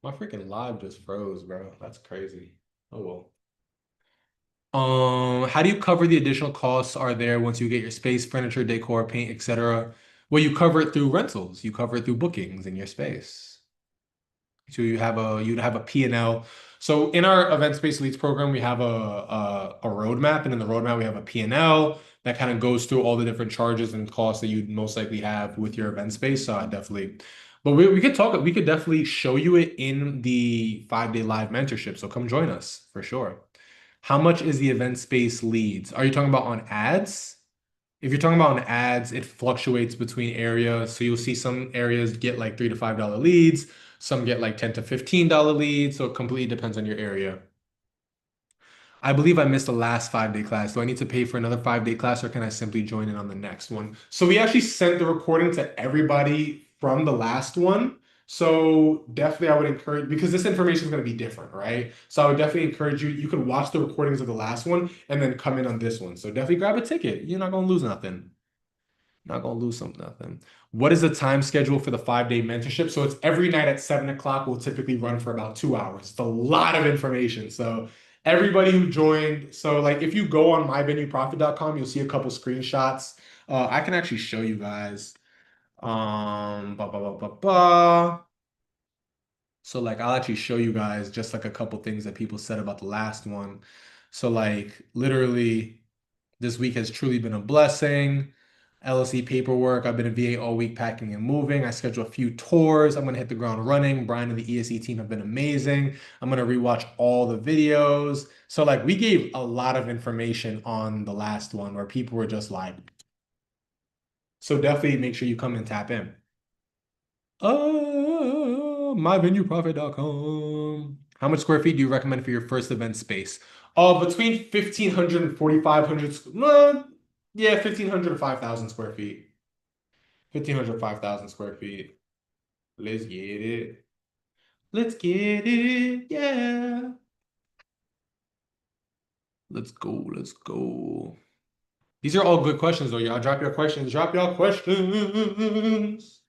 My freaking live just froze, bro. That's crazy. Oh well. How do you cover the additional costs are there once you get your space, furniture, decor, paint, etc.? Well, you cover it through rentals. You cover it through bookings in your space. So you'd have a P&L. So in our event space leads program, we have a roadmap, and in the roadmap we have a P&L that kind of goes through all the different charges and costs that you'd most likely have with your event space. So I definitely, but we could definitely show you it in the 5 day live mentorship. So come join us for sure. How much is the event space leads? Are you talking about on ads? If you're talking about on ads, it fluctuates between areas. So you'll see some areas get like $3 to $5 leads, some get like $10 to $15 leads. So it completely depends on your area. I believe I missed the last 5 day class. Do I need to pay for another 5 day class or can I simply join in on the next one? So we actually sent the recording to everybody from the last one. So definitely I would encourage, because this information is going to be different, right? So I would definitely encourage you, you could watch the recordings of the last one and then come in on this one. So definitely grab a ticket. You're not going to lose nothing. Not gonna lose some nothing. What is the time schedule for the 5 day mentorship? So it's every night at 7 o'clock. We'll typically run for about 2 hours. It's a lot of information. So everybody who joined, so like if you go on myvenueprofit.com, you'll see a couple screenshots. I can actually show you guys. Ba, ba, ba, ba, ba. So like I'll actually show you guys just like a couple things that people said about the last one. So like literally. This week has truly been a blessing. LLC paperwork. I've been in VA all week packing and moving. I scheduled a few tours. I'm going to hit the ground running. Brian and the ESE team have been amazing. I'm going to rewatch all the videos. So, like, we gave a lot of information on the last one where people were just like, so definitely make sure you come and tap in. Myvenueprofit.com. How much square feet do you recommend for your first event space? Between 1,500 and 4,500. Yeah, 1,500 to 5,000 square feet. 1,500, 5,000 square feet. Let's get it. Let's get it. Yeah. Let's go. Let's go. These are all good questions, though. Y'all drop your questions. Drop your questions.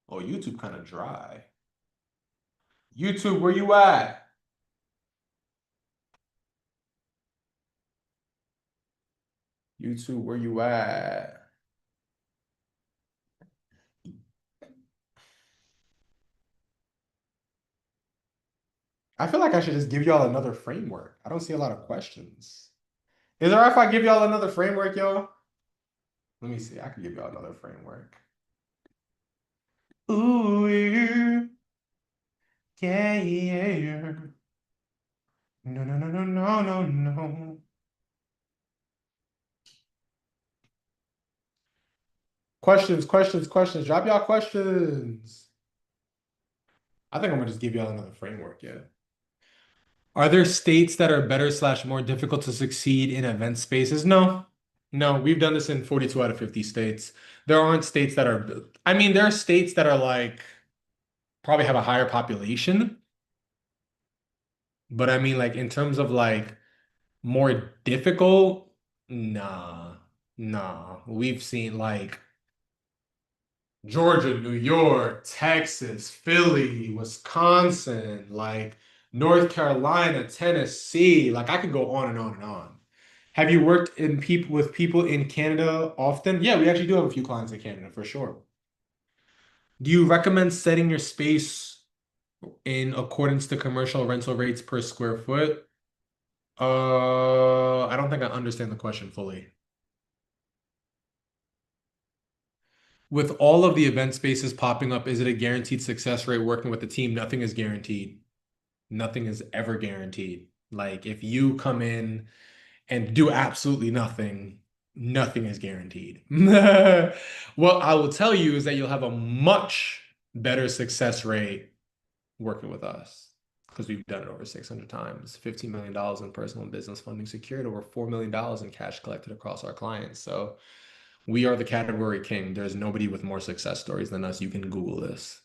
Oh, YouTube kind of dry. YouTube, where you at? YouTube, where you at? I feel like I should just give y'all another framework. I don't see a lot of questions. Is it all right if I give y'all another framework, y'all? Let me see. I can give y'all another framework. Ooh, yeah, yeah, yeah. No, no, no, no, no, no, no. Questions, questions, questions. Drop y'all questions. I think I'm gonna just give y'all another framework, yeah. Are there states that are better slash more difficult to succeed in event spaces? No. No, we've done this in 42 out of 50 states. There aren't states that are, I mean, there are states that are like probably have a higher population, but I mean, like in terms of like more difficult, nah, nah. We've seen like Georgia, New York, Texas, Philly, Wisconsin, like North Carolina, Tennessee. Like I could go on and on and on. Have you worked in people with people in Canada often? Yeah, we actually do have a few clients in Canada for sure. Do you recommend setting your space in accordance to commercial rental rates per square foot? I don't think I understand the question fully. With all of the event spaces popping up, is it a guaranteed success rate working with the team? Nothing is guaranteed. Nothing is ever guaranteed. Like if you come in and do absolutely nothing, nothing is guaranteed. What I will tell you is that you'll have a much better success rate working with us because we've done it over 600 times, $15 million in personal and business funding secured, over $4 million in cash collected across our clients. So we are the category king. There's nobody with more success stories than us. You can Google this.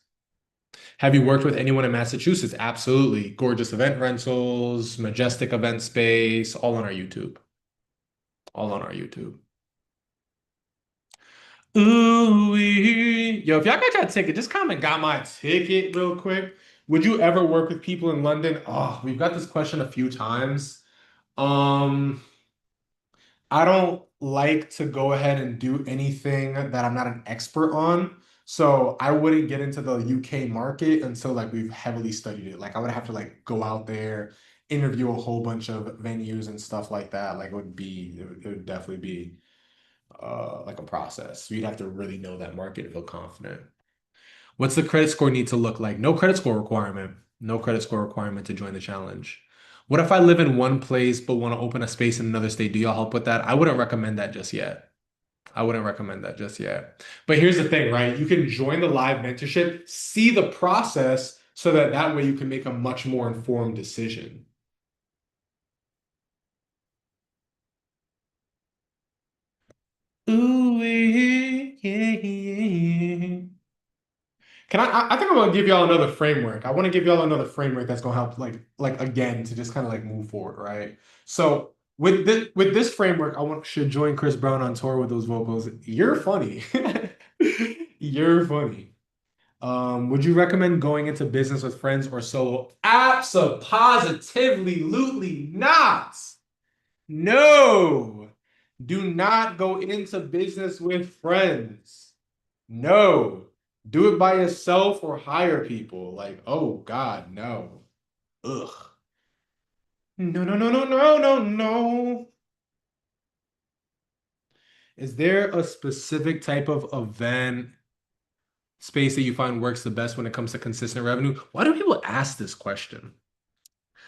Have you worked with anyone in Massachusetts? Absolutely. Gorgeous event rentals, majestic event space, all on our YouTube. All on our YouTube. Ooh, yo, if y'all got your ticket, just comment got my ticket real quick. Would you ever work with people in London? Oh, we've got this question a few times. Um, I don't like to go ahead and do anything that I'm not an expert on. So I wouldn't get into the UK market until like we've heavily studied it. Like I would have to like go out there, interview a whole bunch of venues and stuff like that. Like it would definitely be like a process. So you'd have to really know that market and feel confident. What's the credit score need to look like? No credit score requirement. No credit score requirement to join the challenge. What if I live in one place but want to open a space in another state? Do y'all help with that? I wouldn't recommend that just yet. I wouldn't recommend that just yet. But here's the thing, right? You can join the live mentorship, see the process so that that way you can make a much more informed decision. Ooh, yeah, yeah, yeah. I think I'm gonna give y'all another framework. I want to give y'all another framework that's gonna help like again to just kind of like move forward, right? So with this framework, I want should join Chris Brown on tour with those vocals. You're funny. You're funny. Would you recommend going into business with friends or solo? Absolutely not. No. Do not go into business with friends. No. Do it by yourself or hire people. Like, oh God, no. Ugh. No, no, no, no, no, no, no. Is there a specific type of event space that you find works the best when it comes to consistent revenue? Why do people ask this question?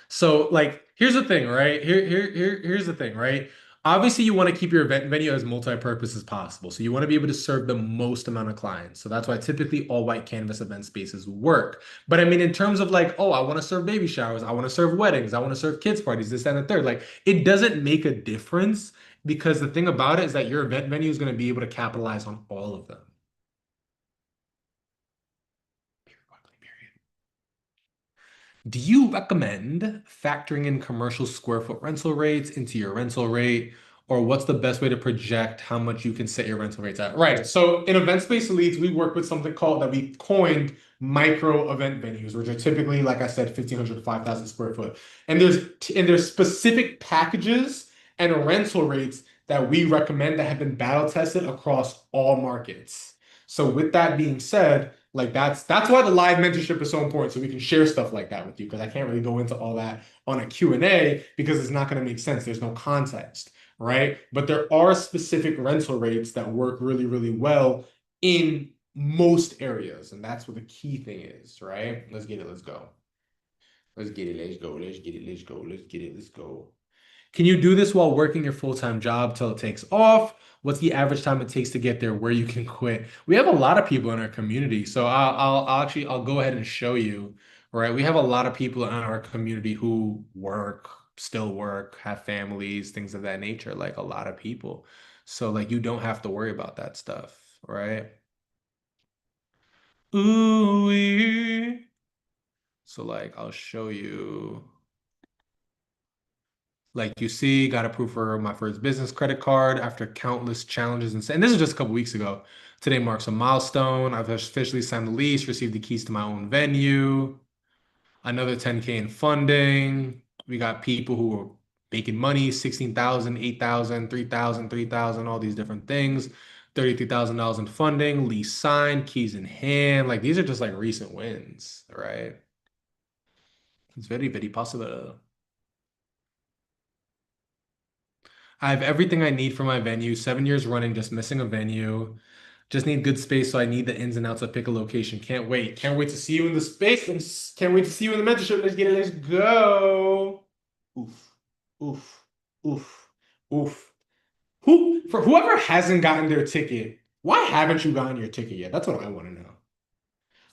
So, like, here's the thing, right? Here's the thing, right? Obviously, you want to keep your event venue as multi-purpose as possible. So you want to be able to serve the most amount of clients. So that's why typically all white canvas event spaces work. But I mean, in terms of like, oh, I want to serve baby showers, I want to serve weddings, I want to serve kids parties, this, that, and the third. Like, it doesn't make a difference because the thing about it is that your event venue is going to be able to capitalize on all of them. Do you recommend factoring in commercial square foot rental rates into your rental rate, or what's the best way to project how much you can set your rental rates at? Right. So in event space leads, we work with something called that we coined micro event venues, which are typically, like I said, 1,500 to 5,000 square foot. And there's specific packages and rental rates that we recommend that have been battle tested across all markets. So with that being said, like that's why the live mentorship is so important, so we can share stuff like that with you because I can't really go into all that on a Q&A because it's not going to make sense. There's no context, right? But there are specific rental rates that work really, really well in most areas, and that's what the key thing is, right? Let's get it. Let's go. Let's get it. Let's go. Let's get it. Let's go. Let's get it. Let's go. Can you do this while working your full-time job till it takes off? What's the average time it takes to get there where you can quit? We have a lot of people in our community, so I'll go ahead and show you, right? We have a lot of people in our community who work, still work, have families, things of that nature, like a lot of people. So like you don't have to worry about that stuff, right? Ooh. So like I'll show you. Like you see, got approved for my first business credit card after countless challenges and this is just a couple weeks ago. Today marks a milestone. I've officially signed the lease, received the keys to my own venue, another 10K in funding. We got people who are making money, 16,000, 8,000, 3,000, 3,000, all these different things. $33,000 in funding, lease signed, keys in hand. Like these are just like recent wins, right? It's very, very possible. I have everything I need for my venue. 7 years running, just missing a venue. Just need good space, so I need the ins and outs of pick a location. Can't wait. Can't wait to see you in the space. And can't wait to see you in the mentorship. Let's get it. Let's go. Oof. Oof. Oof. Oof. For whoever hasn't gotten their ticket, why haven't you gotten your ticket yet? That's what I want to know.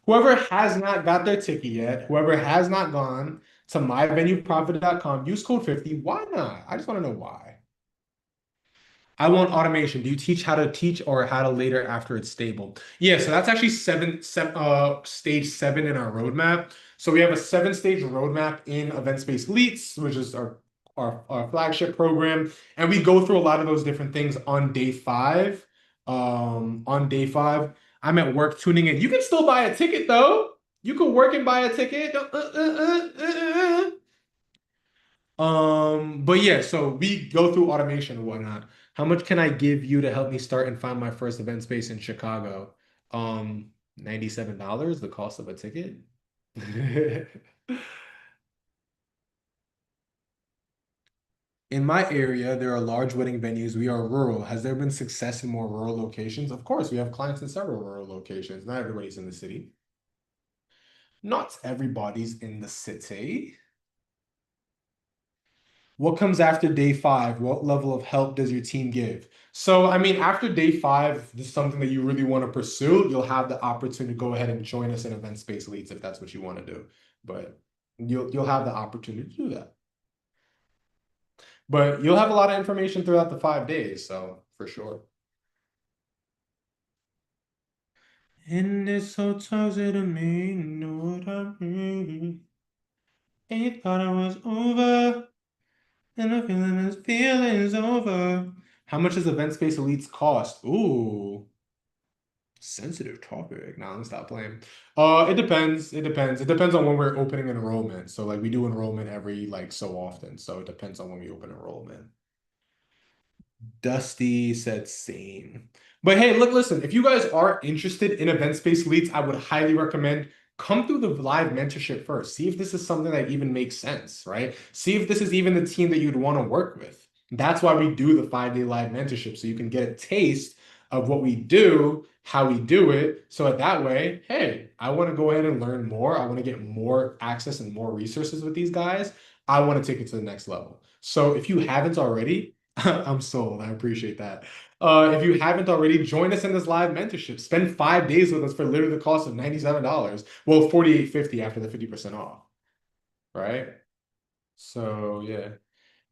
Whoever has not got their ticket yet, whoever has not gone to myvenueprofit.com, use code 50. Why not? I just want to know why. I want automation. Do you teach how to teach or how to later after it's stable? Yeah, so that's actually stage seven in our roadmap. So we have a seven-stage roadmap in Event Space Leads, which is our flagship program. And we go through a lot of those different things on day five. On day five, I'm at work tuning in. You can still buy a ticket though. You can work and buy a ticket. But yeah, so we go through automation and whatnot. How much can I give you to help me start and find my first event space in Chicago? $97, the cost of a ticket. In my area, there are large wedding venues. We are rural. Has there been success in more rural locations? Of course, we have clients in several rural locations. Not everybody's in the city. Not everybody's in the city. What comes after day five? What level of help does your team give? So, I mean, after day five, if this is something that you really want to pursue, you'll have the opportunity to go ahead and join us in Event Space Leads if that's what you want to do. But you'll have the opportunity to do that. But you'll have a lot of information throughout the 5 days, so for sure. And it's so toxic to me, you know what I mean? And you thought it was over. And the feeling's over. How much does Event Space Elites cost? Ooh, sensitive topic. Now let's stop playing. It depends. It depends. It depends on when we're opening enrollment. So like we do enrollment every like so often. So it depends on when we open enrollment. Dusty said same. But hey, look, listen, if you guys are interested in event space leads, I would highly recommend come through the live mentorship first. See if this is something that even makes sense, right? See if this is even the team that you'd want to work with. That's why we do the 5 day live mentorship. So you can get a taste of what we do, how we do it. So that way, hey, I want to go ahead and learn more. I want to get more access and more resources with these guys. I want to take it to the next level. So if you haven't already, I'm sold. I appreciate that. If you haven't already, join us in this live mentorship. Spend 5 days with us for literally the cost of $97. Well, 48.50 after the 50% off, right? So yeah.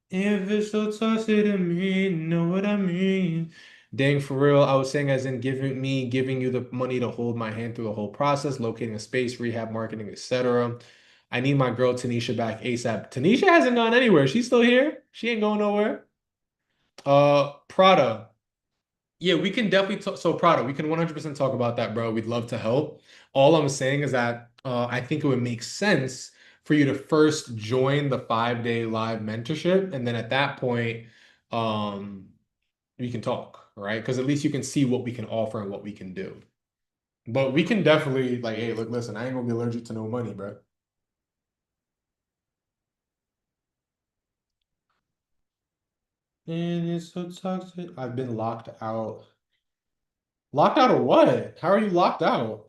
If it's so toxic to me, you know what I mean? Dang, for real. I was saying as in giving you the money to hold my hand through the whole process, locating a space, rehab, marketing, etc. I need my girl Tanisha back ASAP. Tanisha hasn't gone anywhere. She's still here. She ain't going nowhere. Prada. Yeah, we can definitely talk. So Prada, we can 100% talk about that, bro. We'd love to help. All I'm saying is that I think it would make sense for you to first join the 5 day live mentorship, and then at that point, um, we can talk, right? Because at least you can see what we can offer and what we can do. But we can definitely like, hey, look, listen, I ain't gonna be allergic to no money, bro. And it's so toxic. I've been locked out. Locked out of what? How are you locked out?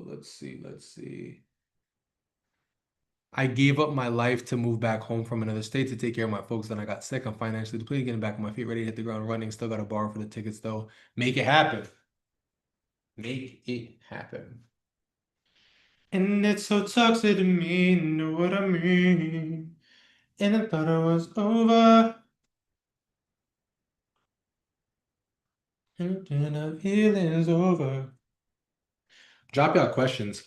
Let's see, let's see. I gave up my life to move back home from another state to take care of my folks. Then I got sick. I'm financially depleted, getting back on my feet, ready to hit the ground running. Still got to borrow for the tickets though. Make it happen. Make it happen. And it's so toxic to me, you know what I mean? And I thought it was over. And then the feeling's over. Drop y'all questions.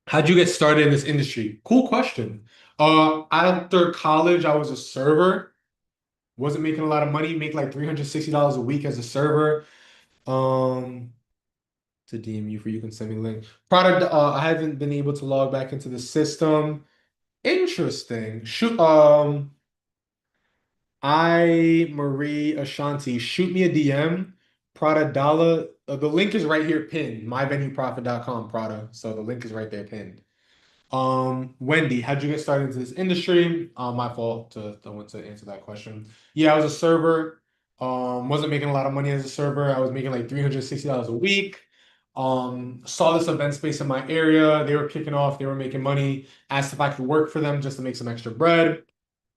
How'd you get started in this industry? Cool question. After college, I was a server. Wasn't making a lot of money, make like $360 a week as a server. Um, to DM you for you can send me a link. Product, I haven't been able to log back into the system. Interesting. Marie Ashanti, shoot me a DM. Prada Dalla. The link is right here pinned. myvenueprofit.com, Prada. So the link is right there pinned. Wendy, how'd you get started into this industry? My fault to the one to answer that question. Yeah, I was a server. Wasn't making a lot of money as a server. I was making like $360 a week. Saw this event space in my area. They were kicking off, they were making money. Asked if I could work for them just to make some extra bread.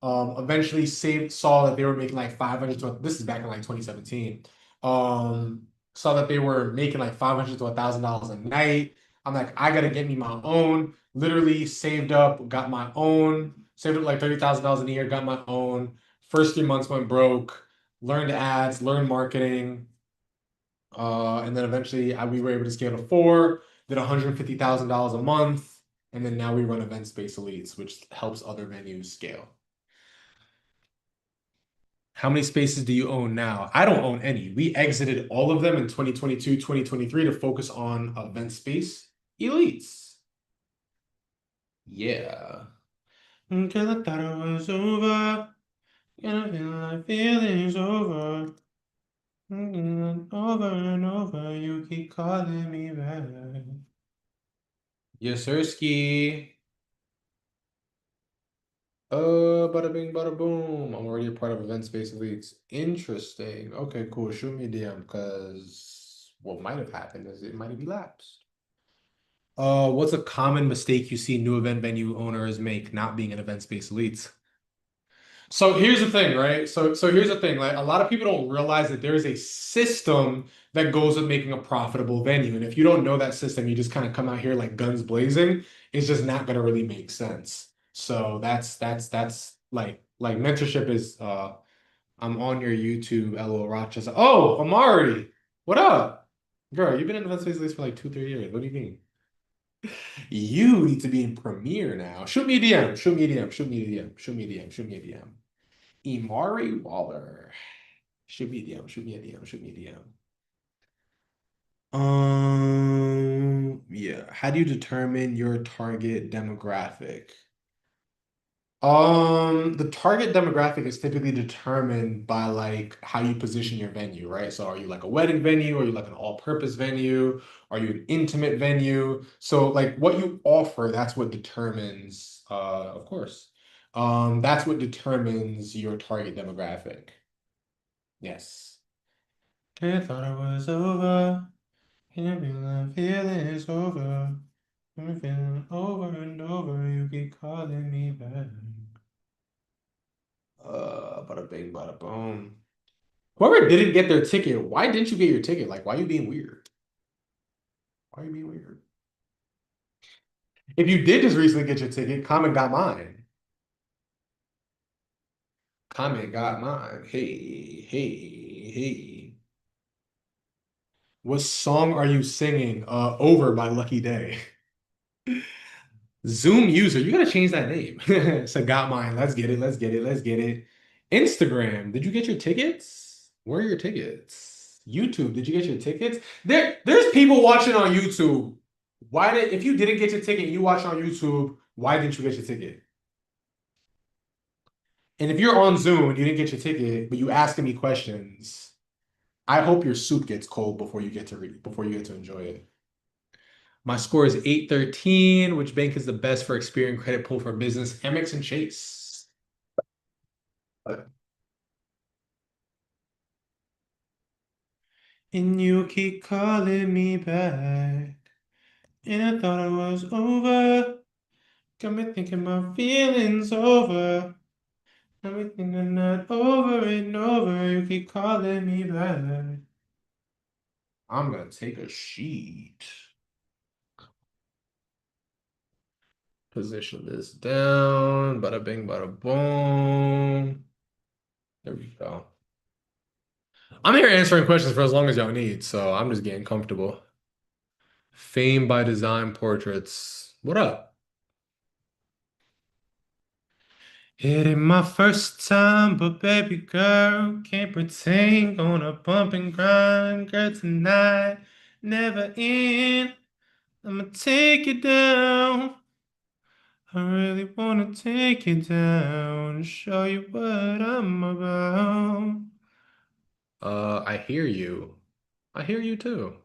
Eventually saw that they were making like 500 to, this is back in like 2017. Saw that they were making like 500 to $1,000 a night. I'm like, I gotta get me my own. Literally saved up, got my own, saved up like $30,000 a year, got my own. First 3 months went broke, learned ads, learned marketing. And then eventually we were able to scale to four, did $150,000 a month. And then now we run Event Space Elites, which helps other venues scale. How many spaces do you own now? I don't own any. We exited all of them in 2022, 2023 to focus on Event Space Elites. Yeah. Cause I thought it was over. And I feel like feeling's over. Over and over, you keep calling me back. Yes, sir, ski. Bada bing, bada boom. I'm already a part of Event Space Elites. Interesting. Okay, cool. Shoot me a DM because what might have happened is it might have elapsed. What's a common mistake you see new event venue owners make not being an Event Space Elites? So here's the thing, right? So here's the thing. Like a lot of people don't realize that there is a system that goes with making a profitable venue. And if you don't know that system, you just kind of come out here like guns blazing, it's just not gonna really make sense. So that's like mentorship is I'm on your YouTube, LOL Rochester. Oh, Amari, what up? Girl, you've been in the Event Space List for like 2, 3 years. What do you mean? You need to be in Premiere now. Shoot me a DM. Shoot me a DM. Shoot me a DM. Shoot me a DM. Shoot me a DM. Imari Waller. Shoot me a DM. Shoot me a DM. Shoot me a DM. Yeah. How do you determine your target demographic? The target demographic is typically determined by like how you position your venue, right? So are you like a wedding venue? Are you like an all-purpose venue? Are you an intimate venue? So like what you offer, that's what determines, of course. That's what determines your target demographic. Yes. I thought it was over. Can you feel the feeling it's over? I'm feeling over and over. You keep calling me back. Bada bing, bada boom. Whoever didn't get their ticket, why didn't you get your ticket? Like, why are you being weird? Why are you being weird? If you did just recently get your ticket, comment got mine. Comment got mine. Hey, hey, hey. What song are you singing? Over by Lucky Day. Zoom user, you gotta change that name. So got mine. Let's get it. Let's get it. Let's get it. Instagram, did you get your tickets? Where are your tickets? YouTube, did you get your tickets? There's people watching on YouTube. If you didn't get your ticket and you watch on YouTube, why didn't you get your ticket? And if you're on Zoom and you didn't get your ticket, but you asking me questions, I hope your soup gets cold before you get to read, before you get to enjoy it. My score is 813. Which bank is the best for Experian credit pull for business? Amex and Chase. And you keep calling me back. And I thought it was over. Got me thinking my feelings over. Got me thinking that over and over. You keep calling me back. I'm gonna take a sheet. Position this down. Bada bing, bada boom. There we go. I'm here answering questions for as long as y'all need, so I'm just getting comfortable. Fame by Design Portraits. What up? It ain't my first time, but baby girl, can't pretend on a bump and grind. Girl, tonight, never end. I'ma take you down. I really wanna take you down, show you what I'm about. I hear you. I hear you too.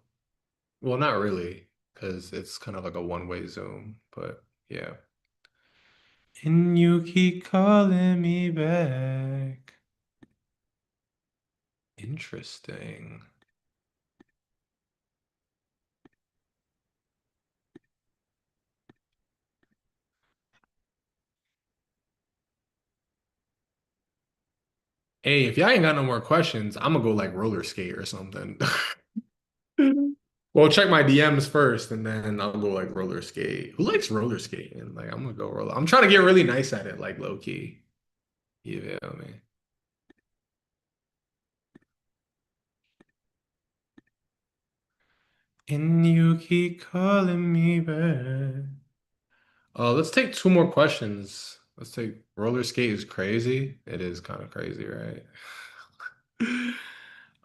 Well, not really, because it's kind of like a one-way Zoom, but yeah. And you keep calling me back. Interesting. Hey, if y'all ain't got no more questions, I'm gonna go like roller skate or something. Well, check my DMs first, and then I'll go like roller skate. Who likes roller skating? Like, I'm gonna go roller. I'm trying to get really nice at it, like low key. You feel me? And you keep calling me back. Let's take two more questions. Let's take roller skate is crazy. It is kind of crazy, right?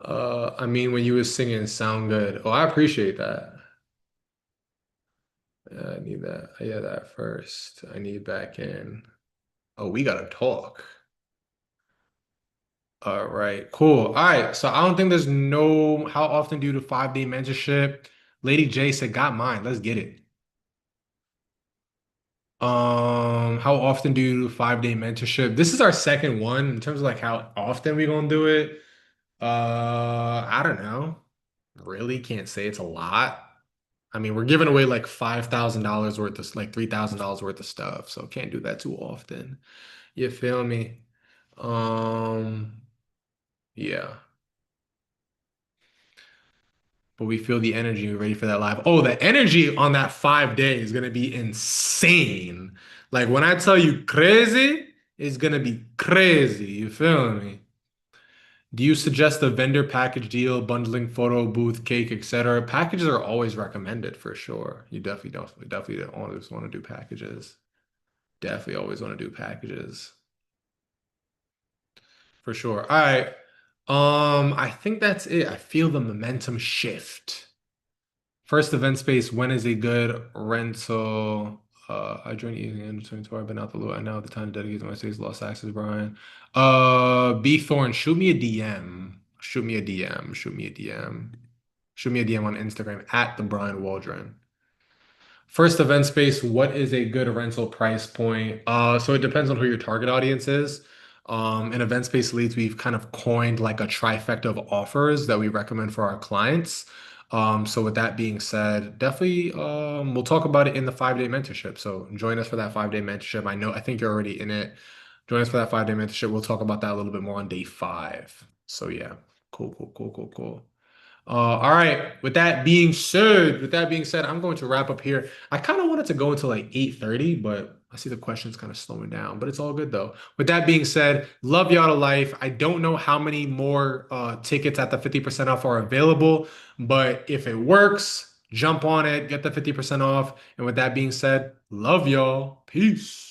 I mean, when you was singing, sound good. Oh, I appreciate that. Yeah, I need that. Yeah, that first. I need back in. Oh, we gotta talk. All right, cool. All right, so I don't think there's no. How often do you do 5 day mentorship? Lady J said, "Got mine. Let's get it." How often do you do 5 day mentorship? This is our second one in terms of like how often we gonna do it. I don't know. Really can't say it's a lot. I mean, we're giving away like $5,000 worth of like $3,000 worth of stuff, so can't do that too often. You feel me? Um, yeah. But we feel the energy. We're ready for that live. Oh, the energy on that 5 day is gonna be insane. Like when I tell you crazy, it's gonna be crazy. You feel me? Do you suggest a vendor package deal, bundling photo booth, cake, etc.? Packages are always recommended for sure. You definitely don't always want to do packages. Definitely always want to do packages for sure. All right. I think that's it. I feel the momentum shift. First event space, when is a good rental? I joined evening in 2024. I've been out the loop. I now have the time to dedicate to my space. Lost access, Brian. B Thorn, shoot me a DM. Shoot me a DM. Shoot me a DM. Shoot me a DM on Instagram at the Brian Waldron. First event space, what is a good rental price point? So it depends on who your target audience is. In event space leads, we've kind of coined like a trifecta of offers that we recommend for our clients. So with that being said, definitely we'll talk about it in the 5 day mentorship. So join us for that 5 day mentorship. I think you're already in it. Join us for that 5 day mentorship. We'll talk about that a little bit more on day 5. So yeah, cool, cool, cool, cool, cool. All right. With that being said, I'm going to wrap up here. I kind of wanted to go until like 8:30, but I see the questions kind of slowing down, but it's all good though. With that being said, love y'all to life. I don't know how many more tickets at the 50% off are available, but if it works, jump on it, get the 50% off. And with that being said, love y'all. Peace.